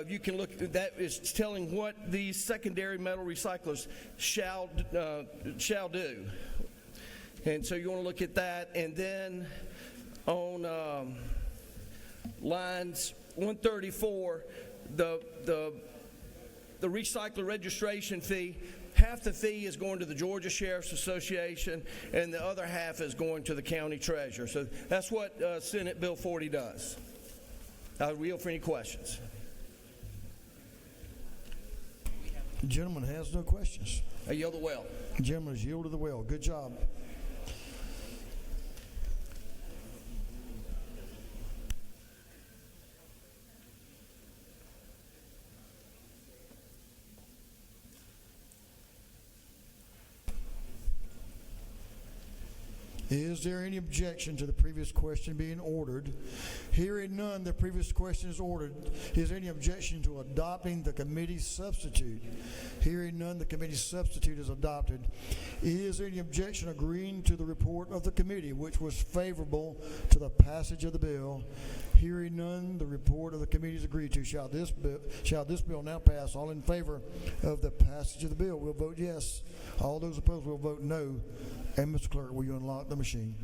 you can look, that is telling what these secondary metal recyclers shall do. And so you want to look at that. And then on lines 134, the recycler registration fee, half the fee is going to the Georgia Sheriff's Association, and the other half is going to the county treasurer. So that's what Senate Bill 40 does. I'll yield for any questions. The gentleman has no questions. I yield the well. The gentleman has yielded the well. Good job. Is there any objection to the previous question being ordered? Hearing none, the previous question is ordered. Is there any objection to adopting the committee's substitute? Hearing none, the committee's substitute is adopted. Is there any objection agreeing to the report of the committee, which was favorable to the passage of the bill? Hearing none, the report of the committee is agreed to. Shall this bill now pass? All in favor of the passage of the bill will vote yes. All those opposed will vote no. And Mr. Clerk, will you unlock the machine?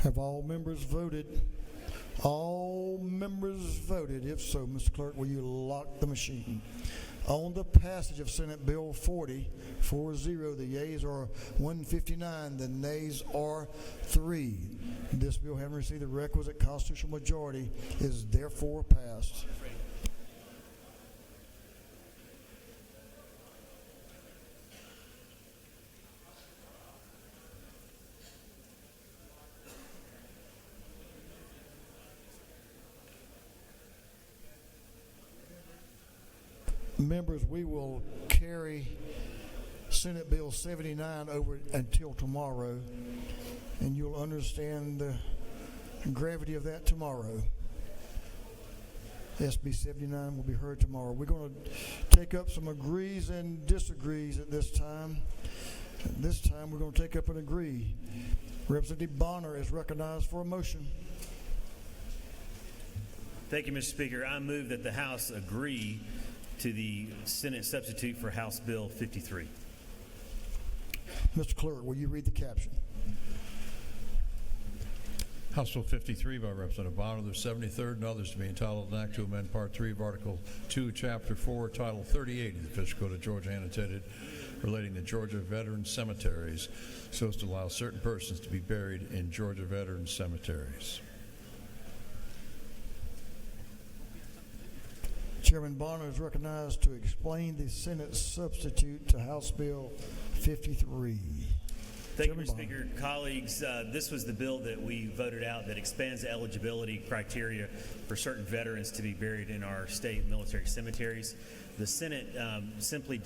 Have all members voted? All members voted. If so, Mr. Clerk, will you lock the machine? On the passage of Senate Bill 40, 4-0, the yeas are 159, the nays are 3. This bill, having received the requisite constitutional majority, is therefore passed. Members, we will carry Senate Bill 79 over until tomorrow, and you'll understand the gravity of that tomorrow. SB 79 will be heard tomorrow. We're going to take up some agrees and disagrees at this time. At this time, we're going to take up an agree. Representative Bonner is recognized for a motion. Thank you, Mr. Speaker. I move that the House agree to the Senate substitute for House Bill 53. Mr. Clerk, will you read the caption? House Bill 53 by Representative Bonner, the 73rd, and others to be entitled an act to amend Part 3 of Article 2, Chapter 4, Title 38 of the Fiscal Code of Georgia, annotated, relating to Georgia veteran cemeteries, so as to allow certain persons to be buried in Georgia veteran cemeteries. Chairman Bonner is recognized to explain the Senate substitute to House Bill 53. Thank you, Chairman Mr. Bonner. Speaker. Colleagues, this was the bill that we voted out that expands the eligibility criteria for certain veterans to be buried in our state military cemeteries. The Senate simply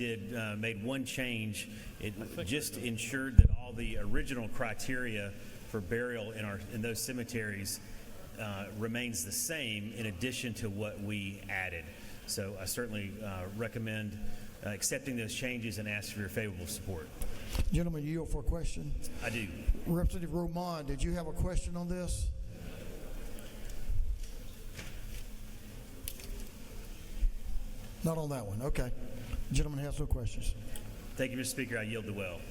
made one change. It just ensured that all the original criteria for burial in those cemeteries remains the same in addition to what we added. So I certainly recommend accepting those changes and ask for your favorable support. Gentlemen, yield for a question. I do. Representative Roman, did you have a question on this? Not on that one. Okay. Gentleman has no questions. Thank you, Mr. Speaker. I yield the well.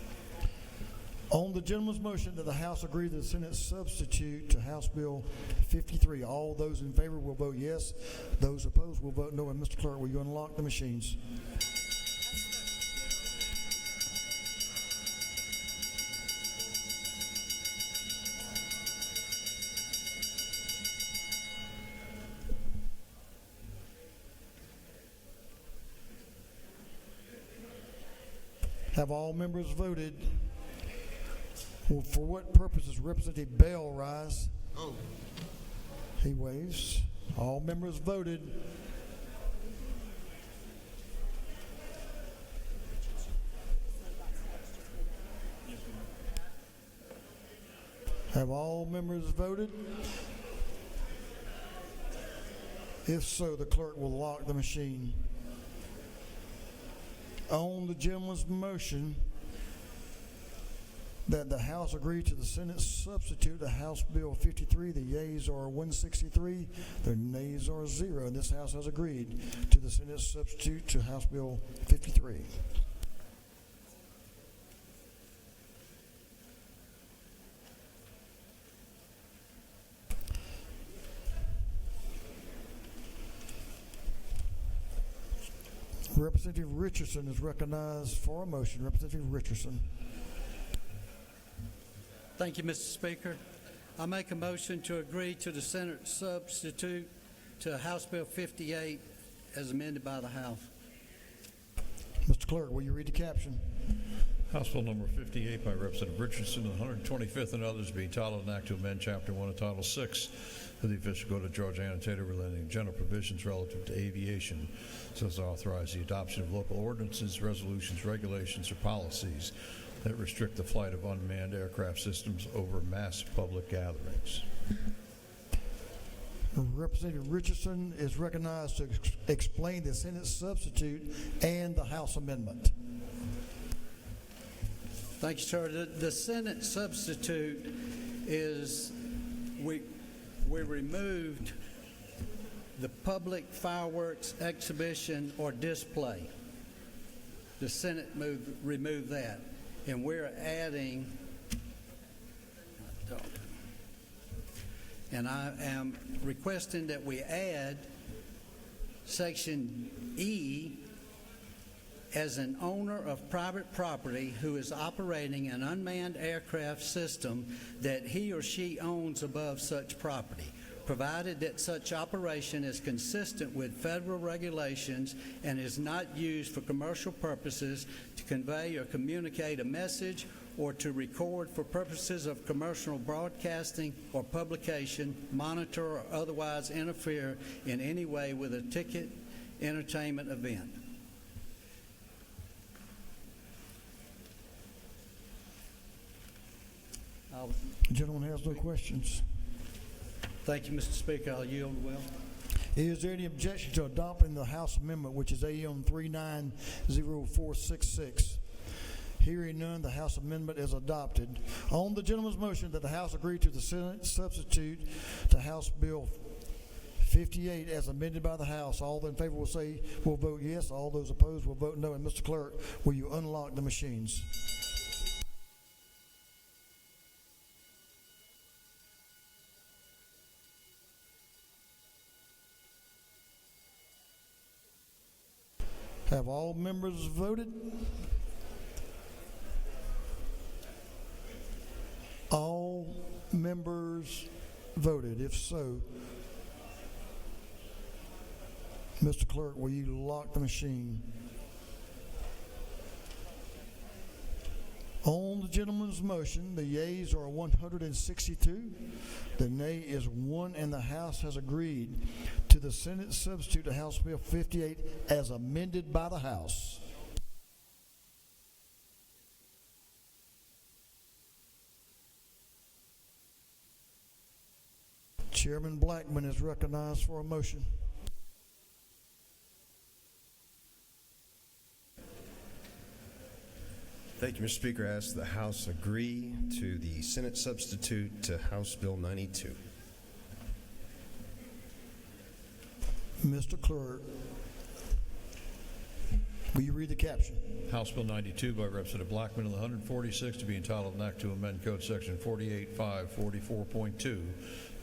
On the gentleman's motion that the House agree to the Senate substitute to House Bill 53, all those in favor will vote yes. Those opposed will vote no. And Mr. Clerk, will you unlock the machines? Have all members voted? Well, for what purpose does Representative Bell rise? Oh. He waves. All members voted. Have all members voted? If so, the clerk will lock the machine. On the gentleman's motion that the House agree to the Senate substitute to House Bill 53, the yeas are 163, the nays are 0, and this House has agreed to the Senate substitute to House Bill 53. Representative Richardson is recognized for a motion. Representative Richardson. Thank you, Mr. Speaker. I make a motion to agree to the Senate substitute to House Bill 58 as amended by the House. Mr. Clerk, will you read the caption? House Bill number 58 by Representative Richardson, the 125th and others, being titled an act to amend Chapter 1 of Title 6 of the official code of Georgia annotated relating to general provisions relative to aviation, so as to authorize the adoption of local ordinances, resolutions, regulations, or policies that restrict the flight of unmanned aircraft systems over mass public gatherings. Representative Richardson is recognized to explain the Senate substitute and the House amendment. Thank you, sir. The Senate substitute is we removed the public fireworks exhibition or display. The Senate removed that, and we're adding. And I am requesting that we add Section E as an owner of private property who is operating an unmanned aircraft system that he or she owns above such property, provided that such operation is consistent with federal regulations and is not used for commercial purposes to convey or communicate a message or to record for purposes of commercial broadcasting or publication, monitor, or otherwise interfere in any way with a ticket entertainment event. The gentleman has no questions. Thank you, Mr. Speaker. I'll yield well. Is there any objection to adopting the House amendment, which is AM 390466? Hearing none, the House amendment is adopted. On the gentleman's motion that the House agree to the Senate substitute to House Bill 58 as amended by the House, all in favor will vote yes. All those opposed will vote no. And Mr. Clerk, will you unlock the machines? Have all members voted? All members voted. If so, Mr. Clerk, will you lock the machine? On the gentleman's motion, the yeas are 162. The nay is 1, and the House has agreed to the Senate substitute to House Bill 58 as amended by the House. Chairman Blackman is recognized for a motion. Thank you, Mr. Speaker. I ask the House agree to the Senate substitute to House Bill 92. Mr. Clerk, will you read the caption? House Bill 92 by Representative Blackman of the 146 to be entitled an act to amend Code Section 48.544.2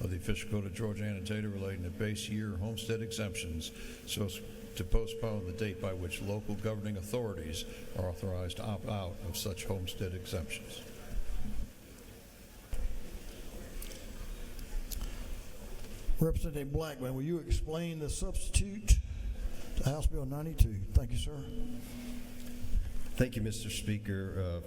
of the Official Code of Georgia Annotated relating to base year homestead exemptions so as to postpone the date by which local governing authorities are authorized to opt out of such homestead exemptions. Representative Blackman, will you explain the substitute to House Bill 92? Thank you, sir. Thank you, Mr. Speaker.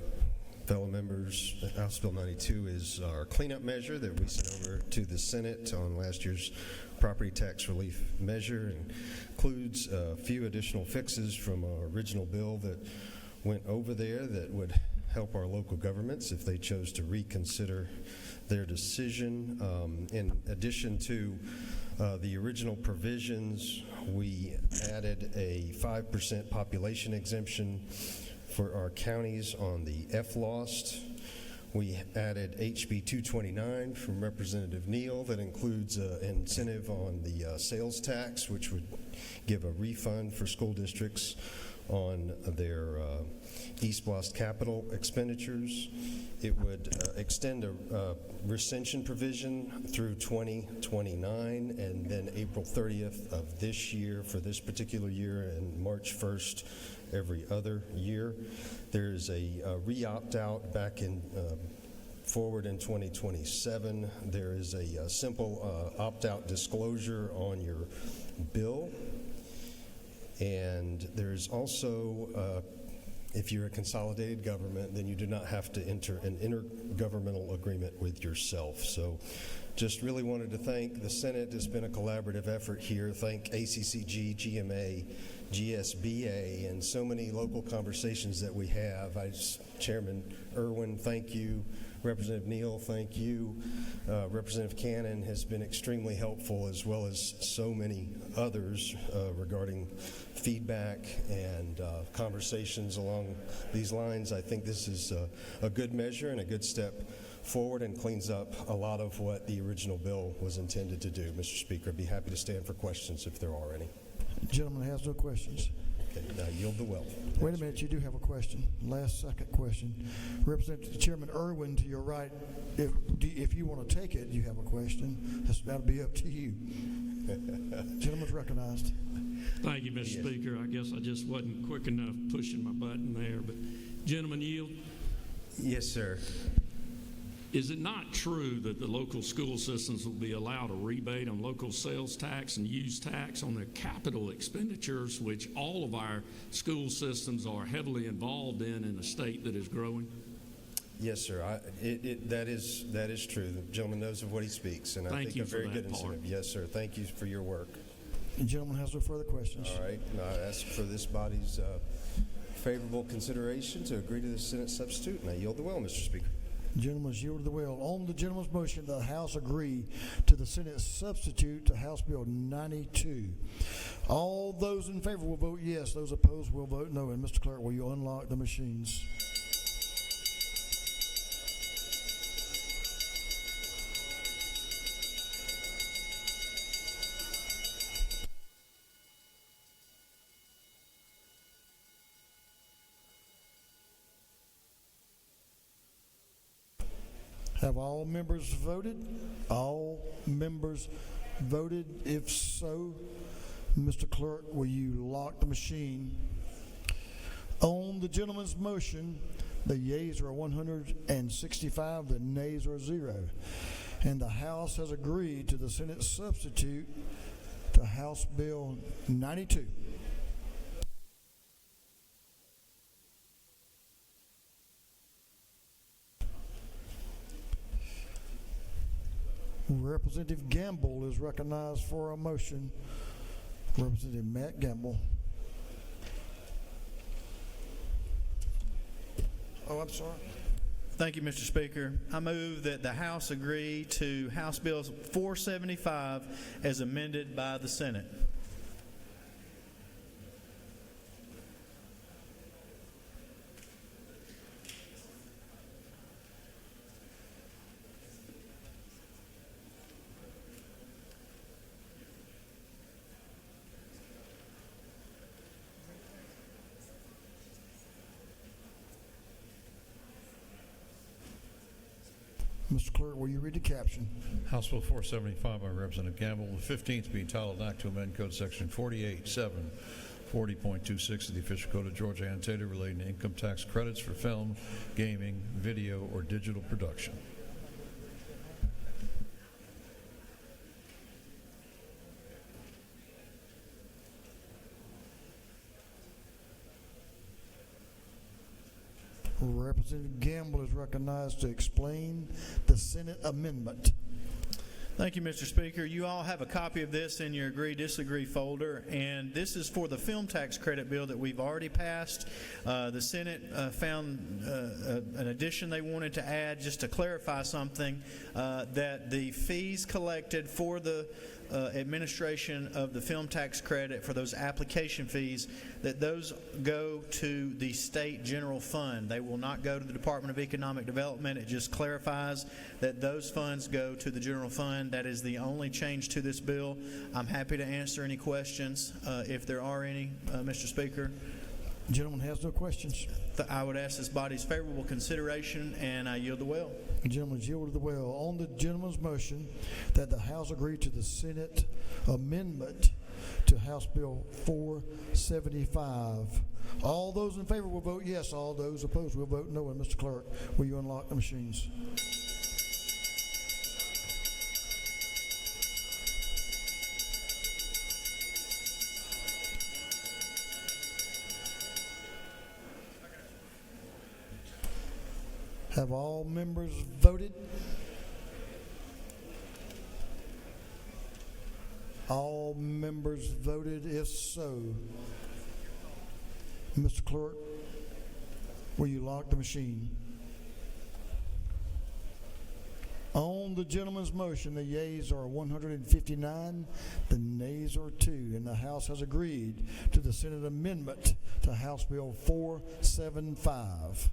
Fellow members, House Bill 92 is our cleanup measure that we sent over to the Senate on last year's property tax relief measure, and includes a few additional fixes from our original bill that went over there that would help our local governments if they chose to reconsider their decision. In addition to the original provisions, we added a 5% population exemption for our counties on the FLOST. We added HB 229 from Representative Neal that includes an incentive on the sales tax, which would give a refund for school districts on their East Blast capital expenditures. It would extend a recension provision through 2029 and then April 30th of this year for this particular year and March 1st every other year. There's a re-opt-out back in forward in 2027. There is a simple opt-out disclosure on your bill. And there's also, if you're a consolidated government, then you do not have to enter an intergovernmental agreement with yourself. So just really wanted to thank the Senate. It's been a collaborative effort here. Thank ACCG, GMA, GSBA, and so many local conversations that we have. Chairman Irwin, thank you. Representative Neal, thank you. Representative Cannon has been extremely helpful, as well as so many others regarding feedback and conversations along these lines. I think this is a good measure and a good step forward and cleans up a lot of what the original bill was intended to do. Mr. Speaker, I'd be happy to stand for questions if there are any. The gentleman has no questions. Okay, now yield the well. Wait a minute, you do have a question. Last second question. Representative Chairman Irwin, to your right, if you want to take it, you have a question. That'll be up to you. Gentleman's recognized. Thank you, Mr. Speaker. I guess I just wasn't quick enough pushing my button there, but gentleman yield. Yes, sir. Is it not true that the local school systems will be allowed a rebate on local sales tax and use tax on their capital expenditures, which all of our school systems are heavily involved in a state that is growing? Yes, sir. That is true. The gentleman knows of what he speaks, and I think a very good incentive. Yes, sir. Thank you for your work. The gentleman has no further questions. All right. Now I ask for this body's favorable consideration to agree to the Senate substitute, and I yield the will, Mr. Speaker. The gentleman has yielded the will. On the gentleman's motion, the House agree to the Senate substitute to House Bill 92. All those in favor will vote yes. Those opposed will vote no. And Mr. Clerk, will you unlock the machines? Have all members voted? All members voted? If so, Mr. Clerk, will you lock the machine? On the gentleman's motion, the yeas are 165, the nays are 0. And the House has agreed to the Senate substitute to House Bill 92. Representative Gamble is recognized for a motion. Representative Matt Gamble. Oh, I'm sorry. Thank you, Mr. Speaker. I move that the House agree to House Bill 475 as amended by the Senate. Mr. Clerk, will you read the caption? House Bill 475 by Representative Gamble, the 15th being entitled Act to Amend Code Section 40.26 of the Official Code of Georgia annotated relating to income tax credits for film, gaming, video, or digital production. Representative Gamble is recognized to explain the Senate amendment. Thank you, Mr. Speaker. You all have a copy of this in your agree-disagree folder, and this is for the film tax credit bill that we've already passed. The Senate found an addition they wanted to add just to clarify something, that the fees collected for the administration of the film tax credit for those application fees, that those go to the state general fund. They will not go to the Department of Economic Development. It just clarifies that those funds go to the general fund. That is the only change to this bill. I'm happy to answer any questions if there are any, Mr. Speaker. The gentleman has no questions. I would ask this body's favorable consideration, and I yield the will. The gentleman yielded the will. On the gentleman's motion that the House agree to the Senate amendment to House Bill 475. All those in favor will vote yes. All those opposed will vote no. And Mr. Clerk, will you unlock the machines? Have all members voted? All members voted? If so, Mr. Clerk, will you lock the machine? On the gentleman's motion, the yeas are 159, the nays are 2, and the House has agreed to the Senate amendment to House Bill 475.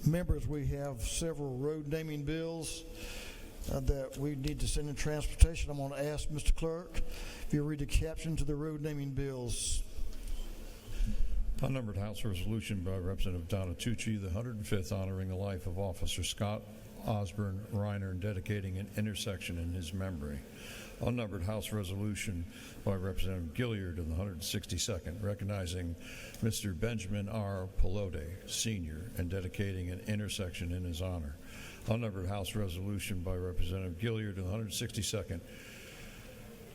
Members, we have several road naming bills that we need to send in transportation. I'm going to ask Mr. Clerk if you read the caption to the road naming bills. Unnumbered House Resolution by Representative Donna Tucci, the 105th honoring the life of Officer Scott Osborne Reiner and dedicating an intersection in his memory. Unnumbered House Resolution by Representative Gilliard in the 162nd, recognizing Mr. Benjamin R. Pelote, Sr., and dedicating an intersection in his honor. Unnumbered House Resolution by Representative Gilliard in the 162nd,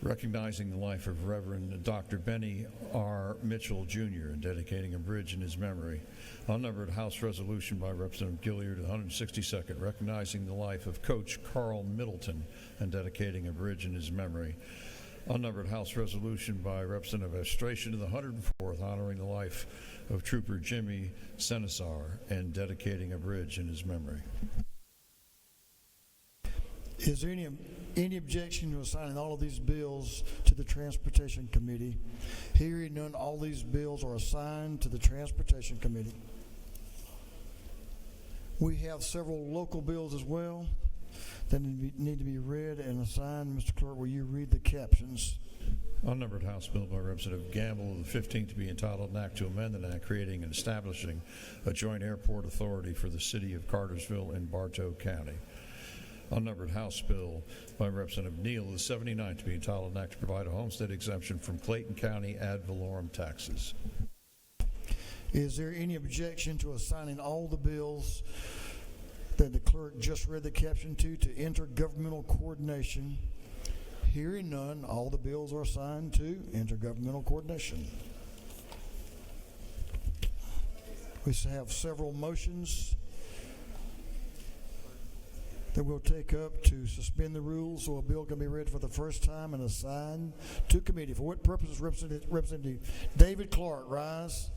recognizing the life of Reverend Dr. Benny R. Mitchell, Jr., and dedicating a bridge in his memory. Unnumbered House resolution by Representative Gilliard, 162nd, recognizing the life of Coach Carl Middleton and dedicating a bridge in his memory. Unnumbered House resolution by Representative Estration to the 104th, honoring the life of Trooper Jimmy Senesar and dedicating a bridge in his memory. Is there any objection to assigning all of these bills to the Transportation Committee? Hearing none, all these bills are assigned to the Transportation Committee. We have several local bills as well that need to be read and assigned. Mr. Clerk, will you read the captions? Unnumbered House bill by Representative Gamble of the 15th to be entitled an act to amend the act creating and establishing a joint airport authority for the city of Cartersville in Bartow County. Unnumbered House bill by Representative Neal of the 79th to be entitled an act to provide a homestead exemption from Clayton County ad valorem taxes. Is there any objection to assigning all the bills that the clerk just read the caption to intergovernmental coordination? Hearing none, all the bills are assigned to intergovernmental coordination. We have several motions that we'll take up to suspend the rules so a bill can be read for the first time and assigned to committee. For what purposes, Representative David Clark, rise.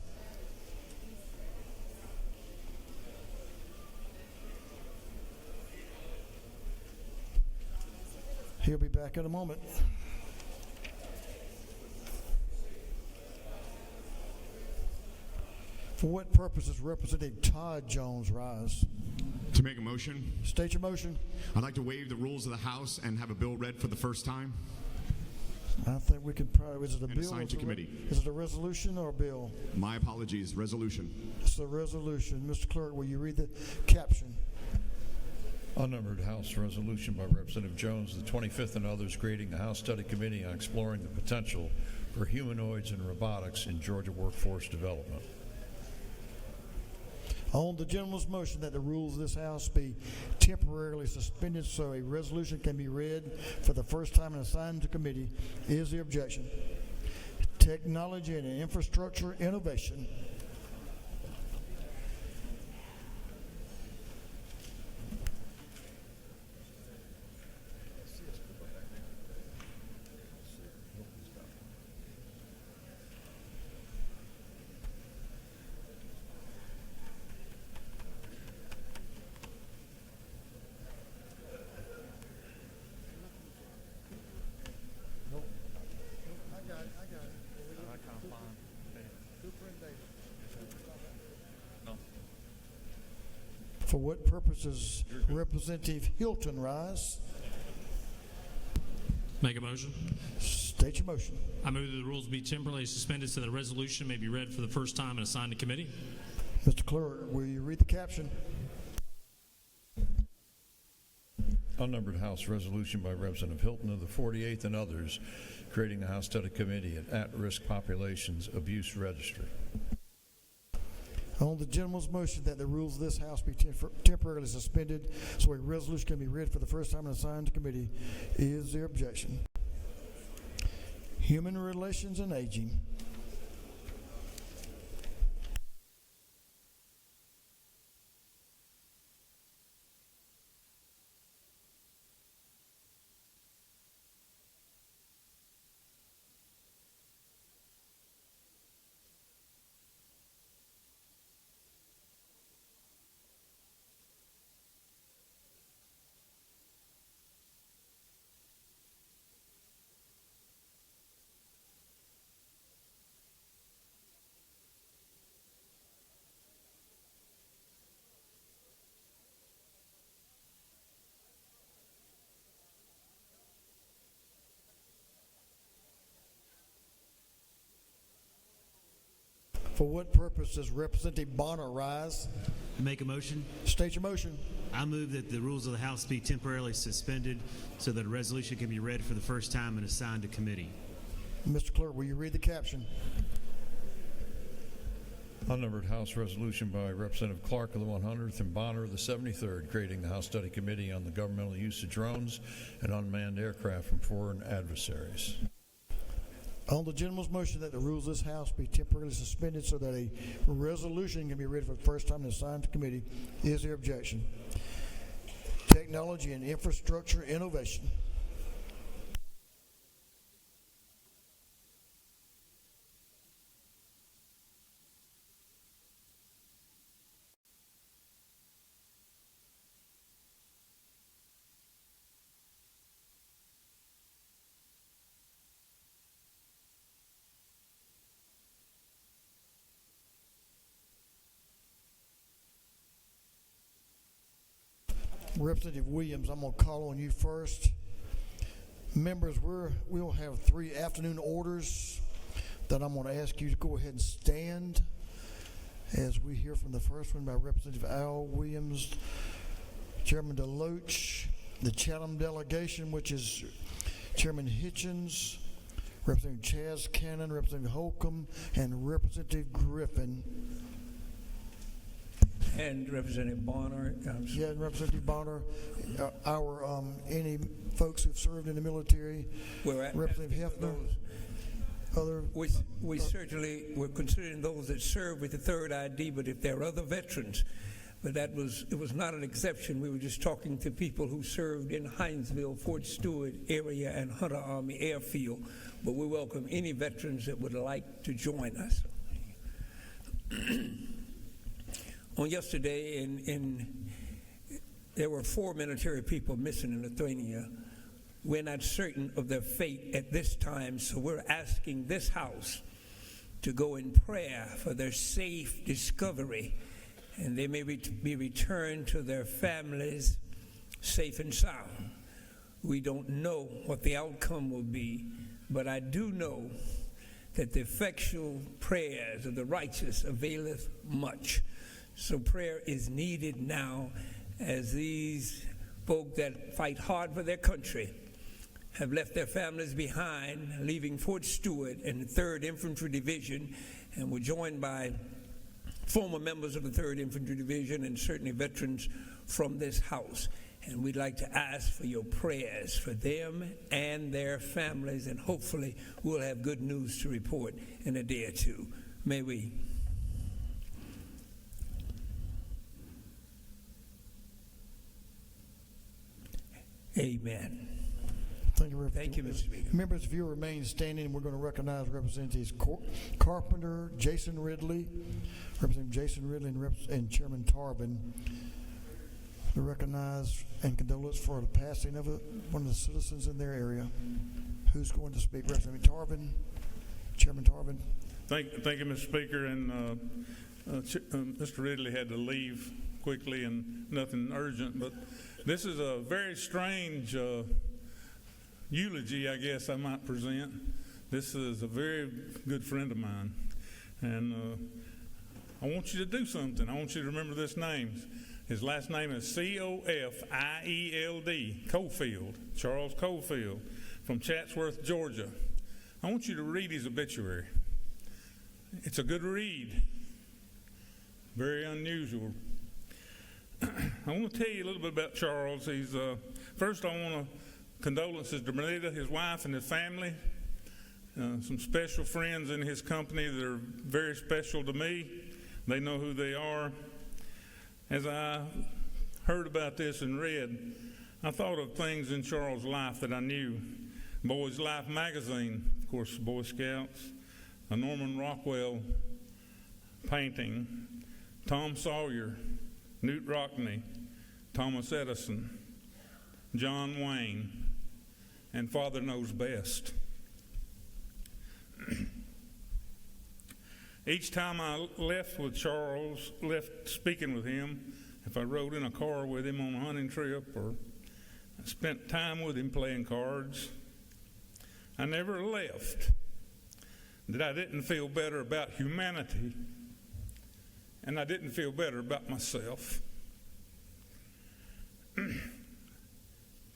He'll be back in a moment. For what purposes, Representative Todd Jones, rise. To make a motion. State your motion. I'd like to waive the rules of the House and have a bill read for the first time. I think we could probably, is it a and bill? assigned to committee. Is it a resolution or a bill? My apologies, resolution. It's a resolution. Mr. Clerk, will you read the caption? Unnumbered House resolution by Representative Jones, the 25th, and others creating a House Study Committee on exploring the potential for humanoids and robotics in Georgia workforce development. On the gentleman's motion that the rules of this House be temporarily suspended so a resolution can be read for the first time and assigned to committee, is the objection? Technology and infrastructure innovation. For what purposes, Representative Hilton, rise. Make a motion. State your motion. I move that the rules be temporarily suspended so that a resolution may be read for the first time and assigned to committee. Mr. Clerk, will you read the caption? Unnumbered House resolution by Representative Hilton of the 48th and others creating the House Study Committee at-risk populations abuse registry. On the gentleman's motion that the rules of this House be temporarily suspended so a resolution can be read for the first time and assigned to committee, is there objection? Human relations and aging. For what purpose does Representative Bonner rise? Make a motion. State your motion. I move that the rules of the House be temporarily suspended so that a resolution can be read for the first time and assigned to committee. Mr. Clerk, will you read the caption? Unnumbered House Resolution by Representative Clark of the 100th and Bonner of the 73rd, creating the House Study Committee on the Governmental Use of Drones and Unmanned Aircraft from Foreign Adversaries. On the gentleman's motion that the rules of this House be temporarily suspended so that a resolution can be read for the first time and assigned to committee, is there objection? Technology and infrastructure innovation. Representative Williams, I'm going to call on you first. Members, we'll have 3 afternoon orders that I'm going to ask you to go ahead and stand as we hear from the first one by Representative Al Williams, Chairman DeLoach, the Chatham delegation, which is Chairman Hitchens, Representative Chaz Cannon, Representative Holcomb, and Representative Griffin. And Representative Bonner. Yeah, Representative Bonner. Any folks who've served in the military. Representative Hefner. Other. We certainly were considering those that served with the third ID, but if there are other veterans, but it was not an exception. We were just talking to people who served in Hinesville, Fort Stewart area, and Hunter Army Airfield. But we welcome any veterans that would like to join us. On yesterday, there were 4 military people missing in Lithuania. We're not certain of their fate at this time, so we're asking this House to go in prayer for their safe discovery, and they may be returned to their families safe and sound. We don't know what the outcome will be, but I do know that the effectual prayers of the righteous availeth much. So prayer is needed now as these folk that fight hard for their country have left their families behind, leaving Fort Stewart and the 3rd Infantry Division, and were joined by former members of the 3rd Infantry Division and certainly veterans from this House. And we'd like to ask for your prayers for them and their families, and hopefully we'll have good news to report in a day or two. May we? Amen. Thank you, Thank you, Mr. Speaker. Members, if you remain standing, we're going to recognize Representatives Carpenter, Jason Ridley, Representative Jason Ridley, and Chairman Tarbin. To recognize and condolence for the passing of one of the citizens in their area. Who's going to speak? Representative Tarbin, Chairman Tarbin. Thank you, Mr. Speaker. And Mr. Ridley had to leave quickly, and nothing urgent, but this is a very strange eulogy, I guess I might present. This is a very good friend of mine, and I want you to do something. I want you to remember this name. His last name is Cofield, Cofield, Charles Cofield, from Chatsworth, Georgia. I want you to read his obituary. It's a good read, very unusual. I want to tell you a little bit about Charles. First, I want to condolences to Benita, his wife, and his family. Some special friends in his company that are very special to me. They know who they are. As I heard about this and read, I thought of things in Charles' life that I knew. Boys' Life magazine, of course, Boy Scouts, a Norman Rockwell painting, Tom Sawyer, Newt Rockney, Thomas Edison, John Wayne, and Father Knows Best. Each time I left with Charles, left speaking with him, if I rode in a car with him on a hunting trip or I spent time with him playing cards, I never left that I didn't feel better about humanity, and I didn't feel better about myself.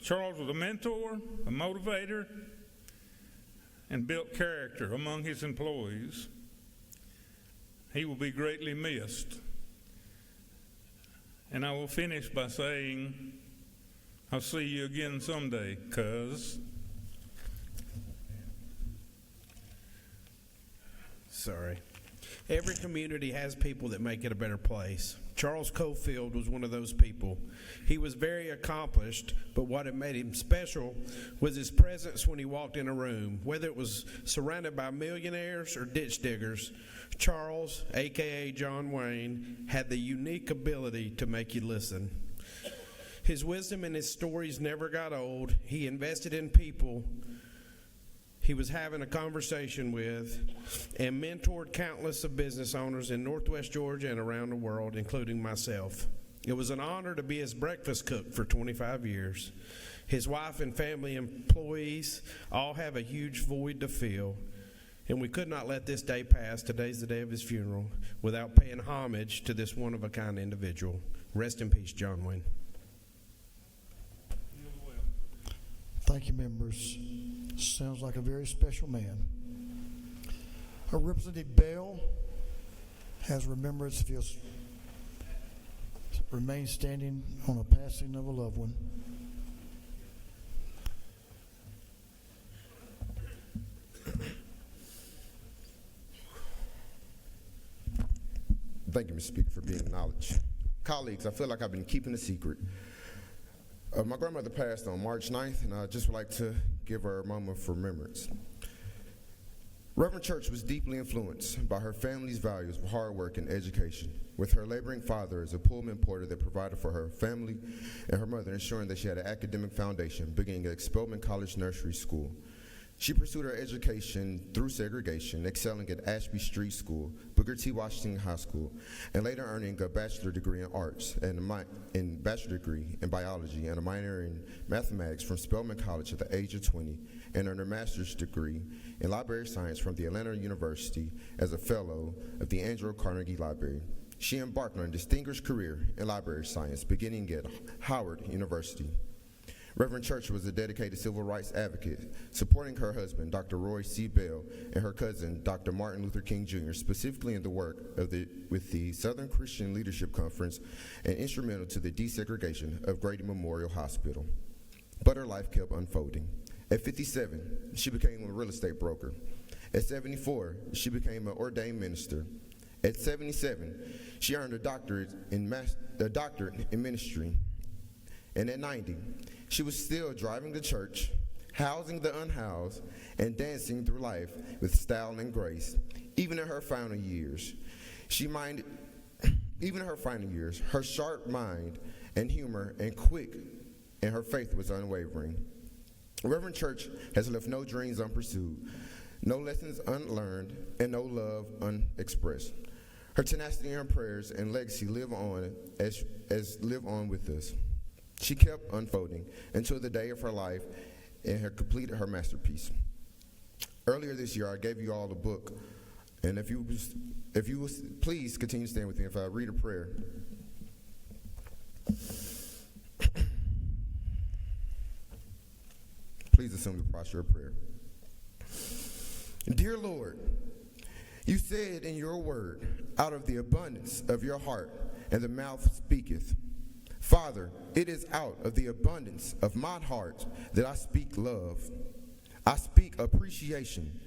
Charles was a mentor, a motivator, and built character among his employees. He will be greatly missed. And I will finish by saying, I'll see you again someday, cuz. Sorry. Every community has people that make it a better place. Charles Cofield was one of those people. He was very accomplished, but what had made him special was his presence when he walked in a room. Whether it was surrounded by millionaires or ditch diggers, Charles, a.k.a. John Wayne, had the unique ability to make you listen. His wisdom and his stories never got old. He invested in people he was having a conversation with, and mentored countless of business owners in Northwest Georgia and around the world, including myself. It was an honor to be his breakfast cook for 25 years. His wife and family employees all have a huge void to fill, and we could not let this day pass, today's the day of his funeral, without paying homage to this one-of-a-kind individual. Rest in peace, John Wayne. Thank you, members. Sounds like a very special man. Representative Bell has remembrance if he'll remain standing on a passing of a loved one. Thank you, Mr. Speaker, for being acknowledged. Colleagues, I feel like I've been keeping a secret. My grandmother passed on March 9th, and I just would like to give her a moment for remembrance. Reverend Church was deeply influenced by her family's values of hard work and education, with her laboring father as a Pullman porter that provided for her family and her mother, ensuring that she had an academic foundation, beginning at Spelman College Nursery School. She pursued her education through segregation, excelling at Ashby Street School, Booker T. Washington High School, and later earning a bachelor degree in arts and a bachelor degree in biology and a minor in mathematics from Spelman College at the age of 20, and earned her master's degree in library science from the Atlanta University as a fellow of the Andrew Carnegie Library. She embarked on a distinguished career in library science, beginning at Howard University. Reverend Church was a dedicated civil rights advocate, supporting her husband, Dr. Roy C. Bell, and her cousin, Dr. Martin Luther King Jr., specifically in the work with the Southern Christian Leadership Conference, and instrumental to the desegregation of Grady Memorial Hospital. But her life kept unfolding. At 57, she became a real estate broker. At 74, she became an ordained minister. At 77, she earned a doctorate in ministry. And at 90, she was still driving the church, housing the unhoused, and dancing through life with style and grace. Even in her final years, her sharp mind and humor and quick, and her faith was unwavering. Reverend Church has left no dreams unpursued, no lessons unlearned, and no love unexpressed. Her tenacity and prayers and legacy live on with us. She kept unfolding until the day of her life and had completed her masterpiece. Earlier this year, I gave you all a book, and if you please continue to stand with me if I read a prayer. Please assume the posture of prayer. Dear Lord, you said in your word, out of the abundance of your heart and the mouth speaketh. Father, it is out of the abundance of my heart that I speak love. I speak appreciation.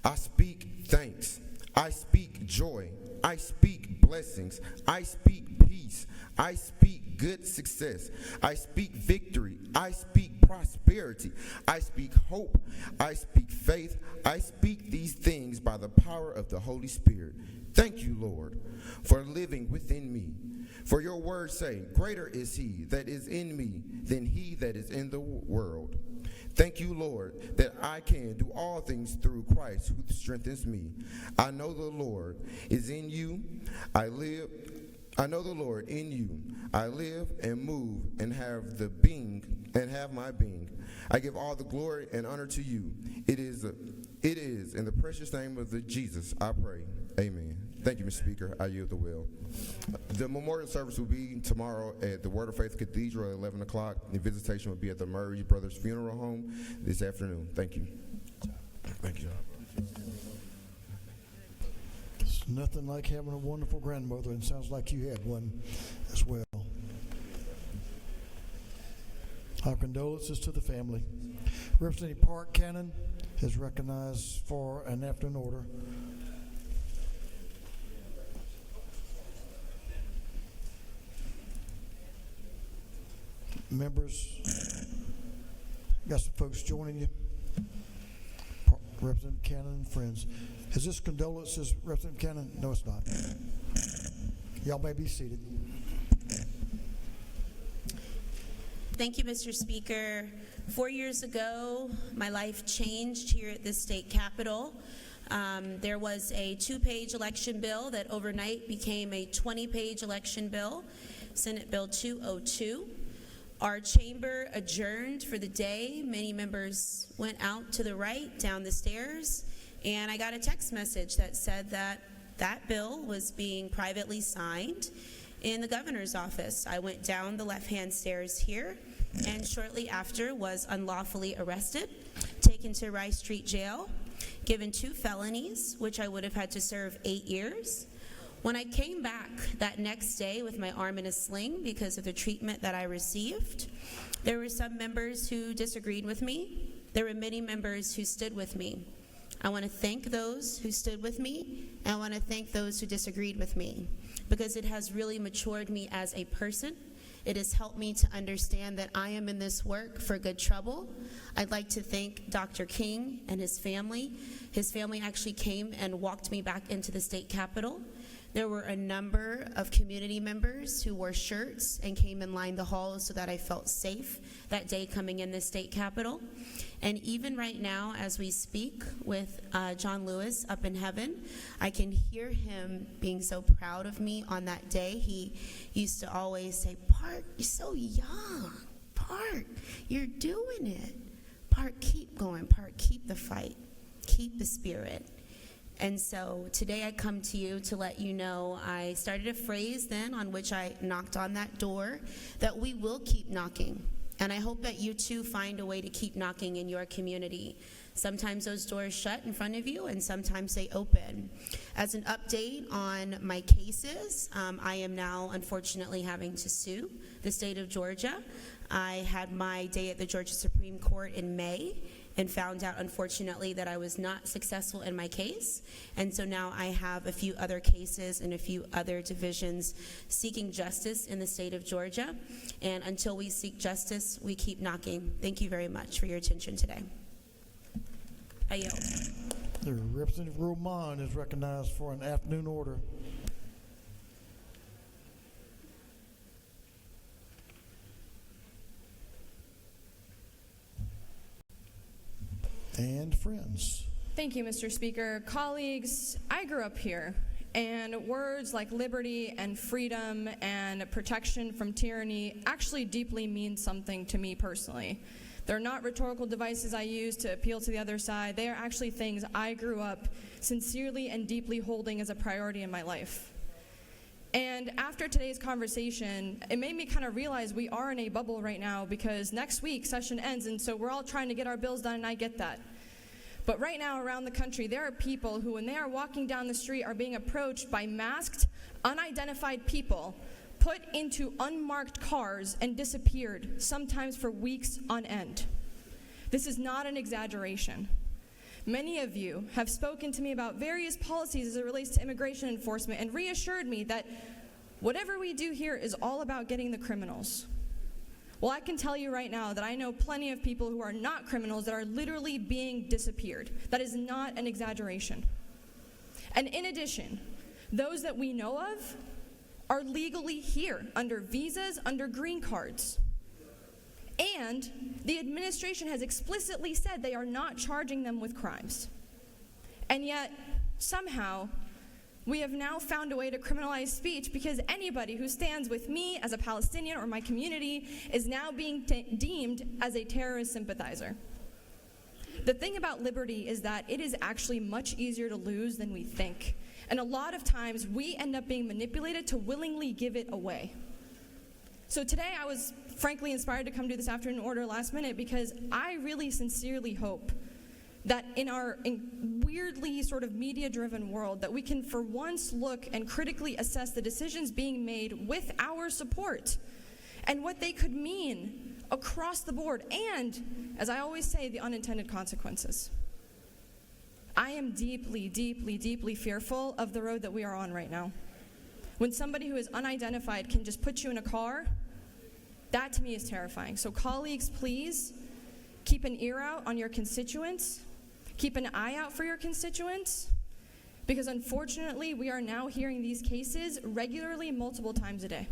I speak thanks. I speak joy. I speak blessings. I speak peace. I speak good success. I speak victory. I speak prosperity. I speak hope. I speak faith. I speak these things by the power of the Holy Spirit. Thank you, Lord, for living within me. For your words say, greater is he that is in me than he that is in the world. Thank you, Lord, that I can do all things through Christ who strengthens me. I know the Lord is in you. I know the Lord in you. I live and move and have my being. I give all the glory and honor to you. It is in the precious name of Jesus I pray. Amen. Thank you, Mr. Speaker. I yield the will. The memorial service will be tomorrow at the Word of Faith Cathedral at 11 o'clock. The visitation will be at the Murray Brothers Funeral Home this afternoon. Thank you. Thank you. Nothing like having a wonderful grandmother, and sounds like you had one as well. Our condolences to the family. Representative Park Cannon is recognized for an afternoon order. Members, got some folks joining you. Representative Cannon and friends. Is this condolences, Representative Cannon? No, it's not. Y'all may be seated. Thank you, Mr. Speaker. 4 years ago, my life changed here at the state capitol. There was a 2-page election bill that overnight became a 20-page election bill, Senate Bill 202. Our chamber adjourned for the day. Many members went out to the right, down the stairs, and I got a text message that said that that bill was being privately signed in the governor's office. I went down the left-hand stairs here, and shortly after was unlawfully arrested, taken to Rice Street Jail, given 2 felonies, which I would have had to serve 8 years. When I came back that next day with my arm in a sling because of the treatment that I received, there were some members who disagreed with me. There were many members who stood with me. I want to thank those who stood with me, and I want to thank those who disagreed with me, because it has really matured me as a person. It has helped me to understand that I am in this work for good trouble. I'd like to thank Dr. King and his family. His family actually came and walked me back into the state capitol. There were a number of community members who wore shirts and came and lined the halls so that I felt safe that day coming in the state capitol. And even right now, as we speak with John Lewis up in heaven, I can hear him being so proud of me on that day. He used to always say, "Park, you're so young. Park, you're doing it. Park, keep going. Park, keep the fight. Keep the spirit." And so today I come to you to let you know I started a phrase then on which I knocked on that door, that we will keep knocking. And I hope that you too find a way to keep knocking in your community. Sometimes those doors shut in front of you, and sometimes they open. As an update on my cases, I am now unfortunately having to sue the state of Georgia. I had my day at the Georgia Supreme Court in May and found out, unfortunately, that I was not successful in my case. And so now I have a few other cases and a few other divisions seeking justice in the state of Georgia. And until we seek justice, we keep knocking. Thank you very much for your attention today. I yield. The Representative Roman is recognized for an afternoon order. And friends. Thank you, Mr. Speaker. Colleagues, I grew up here, and words like liberty and freedom and protection from tyranny actually deeply mean something to me personally. They're not rhetorical devices I use to appeal to the other side. They are actually things I grew up sincerely and deeply holding as a priority in my life. And after today's conversation, it made me kind of realize we are in a bubble right now, because next week session ends, and so we're all trying to get our bills done, and I get that. But right now around the country, there are people who, when they are walking down the street, are being approached by masked, unidentified people, put into unmarked cars and disappeared, sometimes for weeks on end. This is not an exaggeration. Many of you have spoken to me about various policies as it relates to immigration enforcement and reassured me that whatever we do here is all about getting the criminals. Well, I can tell you right now that I know plenty of people who are not criminals that are literally being disappeared. That is not an exaggeration. And in addition, those that we know of are legally here under visas, under green cards. And the administration has explicitly said they are not charging them with crimes. And yet, somehow, we have now found a way to criminalize speech, because anybody who stands with me as a Palestinian or my community is now being deemed as a terrorist sympathizer. The thing about liberty is that it is actually much easier to lose than we think. And a lot of times, we end up being manipulated to willingly give it away. So today I was frankly inspired to come do this afternoon order last minute, because I really sincerely hope that in our weirdly sort of media-driven world, that we can for once look and critically assess the decisions being made with our support and what they could mean across the board, and, as I always say, the unintended consequences. I am deeply, deeply, deeply fearful of the road that we are on right now. When somebody who is unidentified can just put you in a car, that to me is terrifying. So colleagues, please keep an ear out on your constituents. Keep an eye out for your constituents, because unfortunately we are now hearing these cases regularly multiple times a day.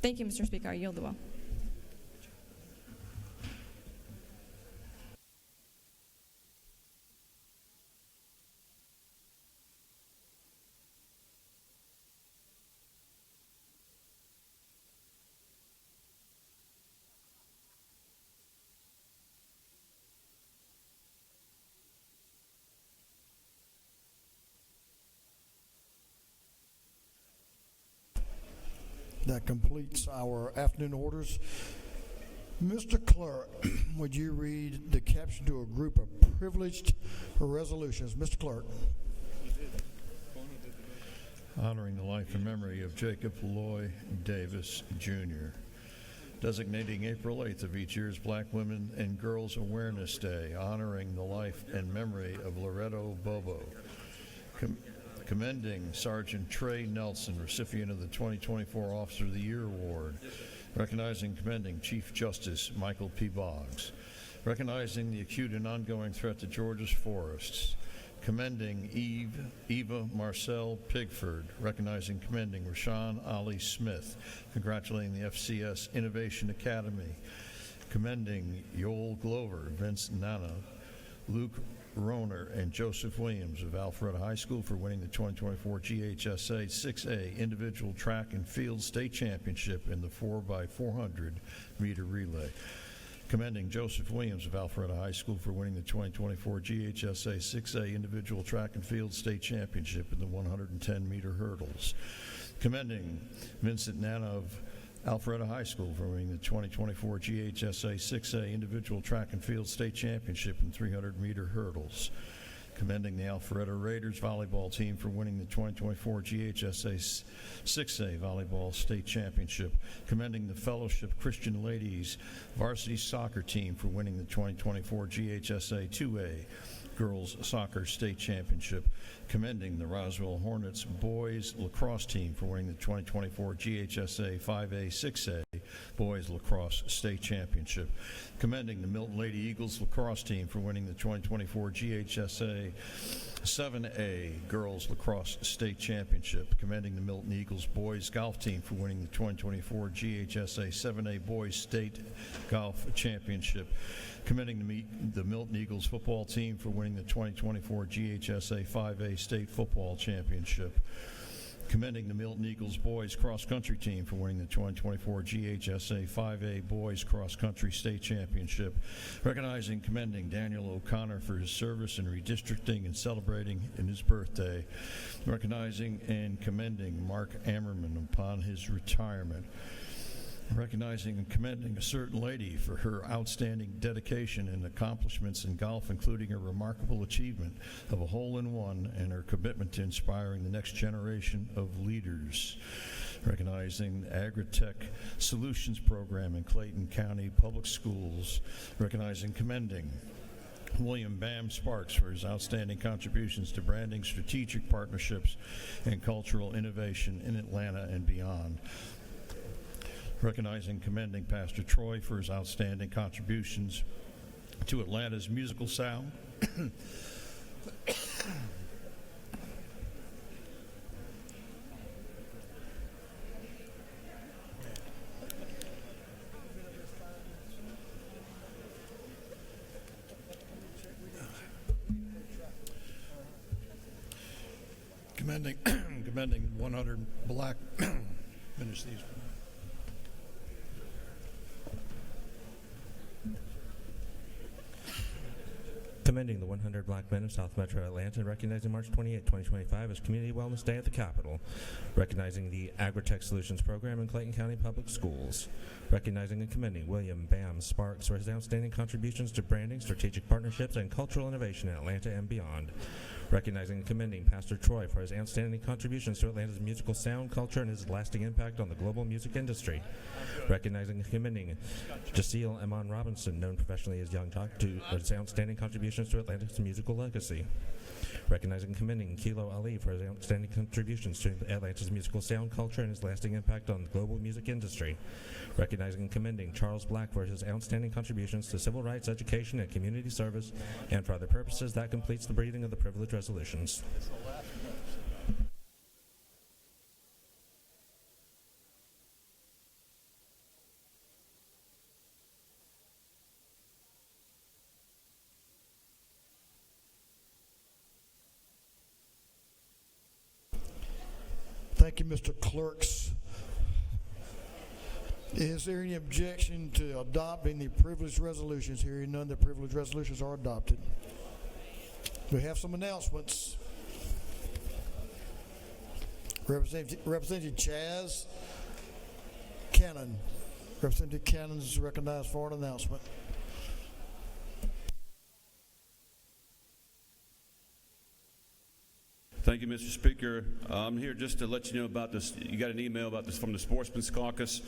Thank you, Mr. Speaker. I yield the will. That completes our afternoon orders. Mr. Clerk, would you read the caption to a group of privileged resolutions? Mr. Clerk. Honoring the life and memory of Jacob Loy Davis, Jr. Designating April 8th of each year's Black Women and Girls Awareness Day. Honoring the life and memory of Loretto Bobo. Commending Sergeant Trey Nelson, recipient of the 2024 Officer of the Year Award. Recognizing and commending Chief Justice Michael P. Boggs. Recognizing the acute and ongoing threat to Georgia's forests. Commending Eva Marcel Pigford. Recognizing and commending Rashawn Ali Smith. Congratulating the FCS Innovation Academy. Commending Yoel Glover, Vince Nana, Luke Roner, and Joseph Williams of Alpharetta High School for winning the 2024 GHSA 6A Individual Track and Field State Championship in the 4x400 meter relay. Commending Joseph Williams of Alpharetta High School for winning the 2024 GHSA 6A Individual Track and Field State Championship in the 110 meter hurdles. Commending Vincent Nana of Alpharetta High School for winning the 2024 GHSA 6A Individual Track and Field State Championship in 300 meter hurdles. Commending the Alpharetta Raiders volleyball team for winning the 2024 GHSA 6A Volleyball State Championship. Commending the Fellowship Christian Ladies varsity soccer team for winning the 2024 GHSA 2A Girls Soccer State Championship. Commending the Roswell Hornets boys lacrosse team for winning the 2024 GHSA 5A 6A Boys Lacrosse State Championship. Commending the Milton Lady Eagles lacrosse team for winning the 2024 GHSA 7A Girls Lacrosse State Championship. Commending the Milton Eagles boys golf team for winning the 2024 GHSA 7A Boys State Golf Championship. Commending the Milton Eagles football team for winning the 2024 GHSA 5A State Football Championship. Commending the Milton Eagles boys cross-country team for winning the 2024 GHSA 5A Boys Cross-Country State Championship. Recognizing and commending Daniel O'Connor for his service in redistricting and celebrating in his birthday. Recognizing and commending Mark Ammerman upon his retirement. Recognizing and commending a certain lady for her outstanding dedication and accomplishments in golf, including her remarkable achievement of a hole-in-one and her commitment to inspiring the next generation of leaders. Recognizing the Agritech Solutions Program in Clayton County Public Schools. Recognizing and commending William Bam Sparks for his outstanding contributions to branding, strategic partnerships, and cultural innovation in Atlanta and beyond. Recognizing and commending Pastor Troy for his outstanding contributions to Atlanta's musical sound. Commending 100 black finish these. Commending the 100 Black Men of South Metro Atlanta and recognizing March 28, 2025 as Community Wellness Day at the Capitol. Recognizing the Agritech Solutions Program in Clayton County Public Schools. Recognizing and commending William Bam Sparks for his outstanding contributions to branding, strategic partnerships, and cultural innovation in Atlanta and beyond. Recognizing and commending Pastor Troy for his outstanding contributions to Atlanta's musical sound, culture, and his lasting impact on the global music industry. Recognizing and commending Jaceel Amon Robinson, known professionally as Young Jock, to his outstanding contributions to Atlanta's musical legacy. Recognizing and commending Kilo Ali for his outstanding contributions to Atlanta's musical sound, culture, and his lasting impact on the global music industry. Recognizing and commending Charles Black for his outstanding contributions to civil rights, education, and community service, and for other purposes. That completes the reading of the privilege resolutions. Thank you, Mr. Clerks. Is there any objection to adopting the privilege resolutions? Hearing none, the privilege resolutions are adopted. We have some announcements. Representative Chaz Cannon. Representative Cannon is recognized for an announcement. Thank you, Mr. Speaker. I'm here just to let you know about this. You got an email about this from the Sportsman's Caucus.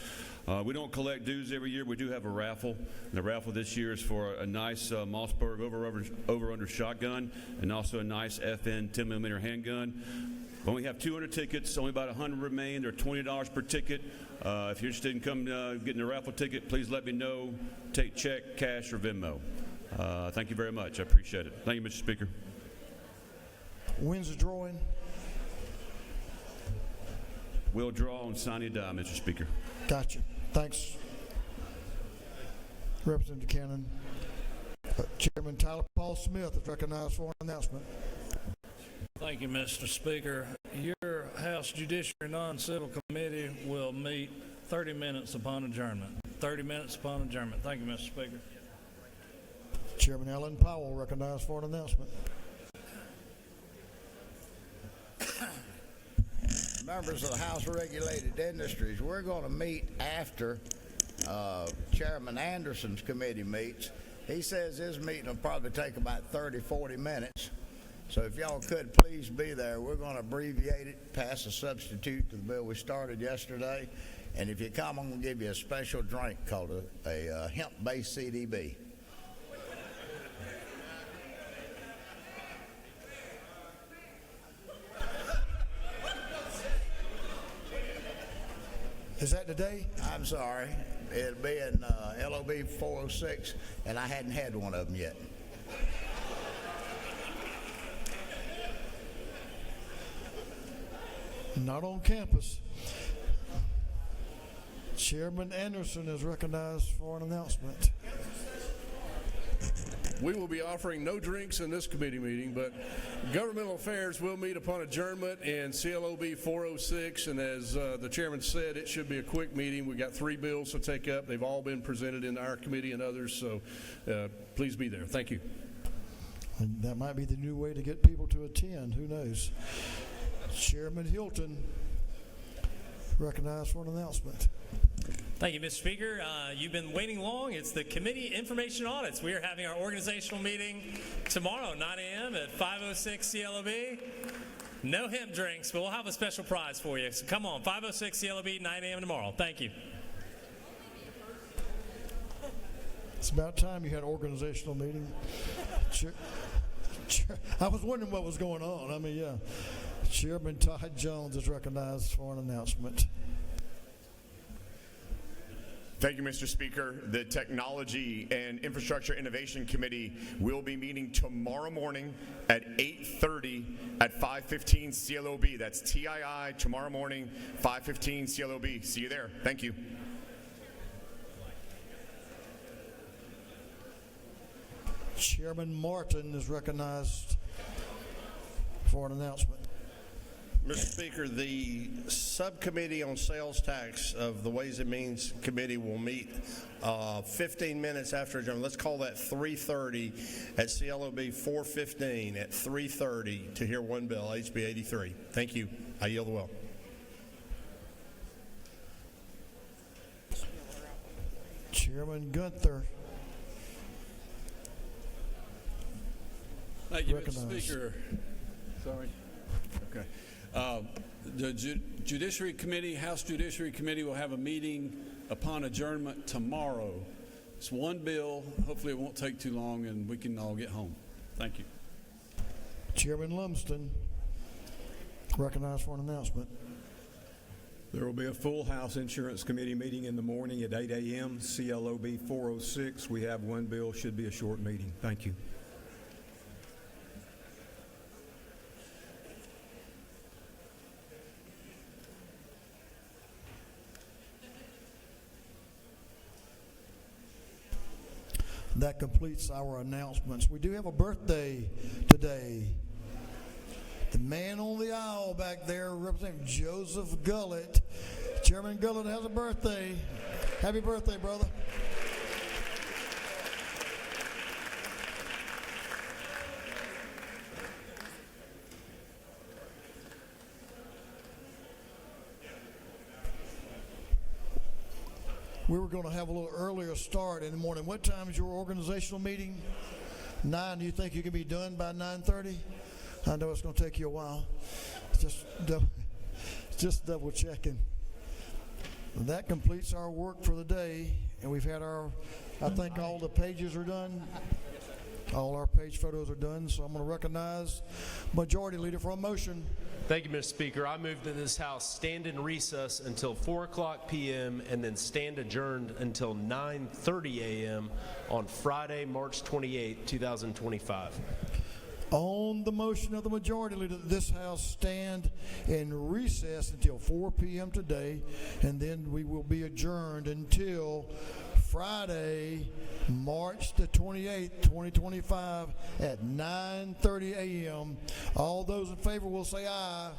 We don't collect dues every year. We do have a raffle. And the raffle this year is for a nice Mossberg over-under shotgun and also a nice FN 10mm handgun. We only have 200 tickets. Only about 100 remain. They're $20 per ticket. If you're interested in coming getting a raffle ticket, please let me know. Take check, cash, or Venmo. Thank you very much. I appreciate it. Thank you, Mr. Speaker. When's the drawing? We'll draw on signing die, Mr. Speaker. Gotcha. Thanks, Representative Cannon. Chairman Tyler Paul Smith is recognized for an announcement. Thank you, Mr. Speaker. Your House Judiciary Non-Civil Committee will meet 30 minutes upon adjournment. 30 minutes upon adjournment. Thank you, Mr. Speaker. Chairman Alan Powell recognized for an announcement. Members of the House of Regulated Industries, we're going to meet after Chairman Anderson's committee meets. He says his meeting will probably take about 30, 40 minutes. So if y'all could please be there. We're going to abbreviate it, pass a substitute to the bill we started yesterday. And if you come, I'm going to give you a special drink called a hemp-based CDB. Is that today? I'm sorry. It'll be in LOB 406, and I hadn't had one of them yet. Not on campus. Chairman Anderson is recognized for an announcement. We will be offering no drinks in this committee meeting, but Governmental Affairs will meet upon adjournment in CLOB 406, and as the chairman said, it should be a quick meeting. We've got 3 bills to take up. They've all been presented in our committee and others, so please be there. Thank you. And that might be the new way to get people to attend. Who knows? Chairman Hilton recognized for an announcement. Thank you, Mr. Speaker. You've been waiting long. It's the committee information audits. We are having our organizational meeting tomorrow, 9 a.m. at 506 CLOB. No hemp drinks, but we'll have a special prize for you. So come on, 506 CLOB, 9 a.m. tomorrow. Thank you. It's about time you had an organizational meeting. I was wondering what was going on. I mean, yeah. Chairman Todd Jones is recognized for an announcement. Thank you, Mr. Speaker. The Technology and Infrastructure Innovation Committee will be meeting tomorrow morning at 8:30 at 515 CLOB. That's TII tomorrow morning, 515 CLOB. See you there. Thank you. Chairman Martin is recognized for an announcement. Mr. Speaker, the subcommittee on sales tax of the Ways and Means Committee will meet 15 minutes after adjournment. Let's call that 3:30 at CLOB 415 at 3:30 to hear one bill, HB 83. Thank you. I yield the will. Chairman Gunther. Thank you, Mr. Recognized. Speaker. Sorry. Okay. The Judiciary Committee, House Judiciary Committee will have a meeting upon adjournment tomorrow. It's one bill. Hopefully it won't take too long and we can all get home. Thank you. Chairman Lumsden. Recognized for an announcement. There will be a full House Insurance Committee meeting in the morning at 8 a.m. CLOB 406. We have one bill. Should be a short meeting. Thank you. That completes our announcements. We do have a birthday today. The man on the aisle back there representing Joseph Gullett. Chairman Gullett has a birthday. Happy birthday, brother. We were going to have a little earlier start in the morning. What time is your organizational meeting? 9. Do you think you can be done by 9:30? I know it's going to take you a while. Just double checking. That completes our work for the day, and we've had I think all the pages are done. All our page photos are done, so I'm going to recognize Majority Leader for a motion. Thank you, Mr. Speaker. I move that this House stand in recess until 4 o'clock p.m. and then stand adjourned until 9:30 a.m. on Friday, March 28, 2025. On the motion of the Majority Leader, that this House stand in recess until 4 p.m. today, and then we will be adjourned until Friday, March the 28th, 2025 at 9:30 a.m. All those in favor will say aye.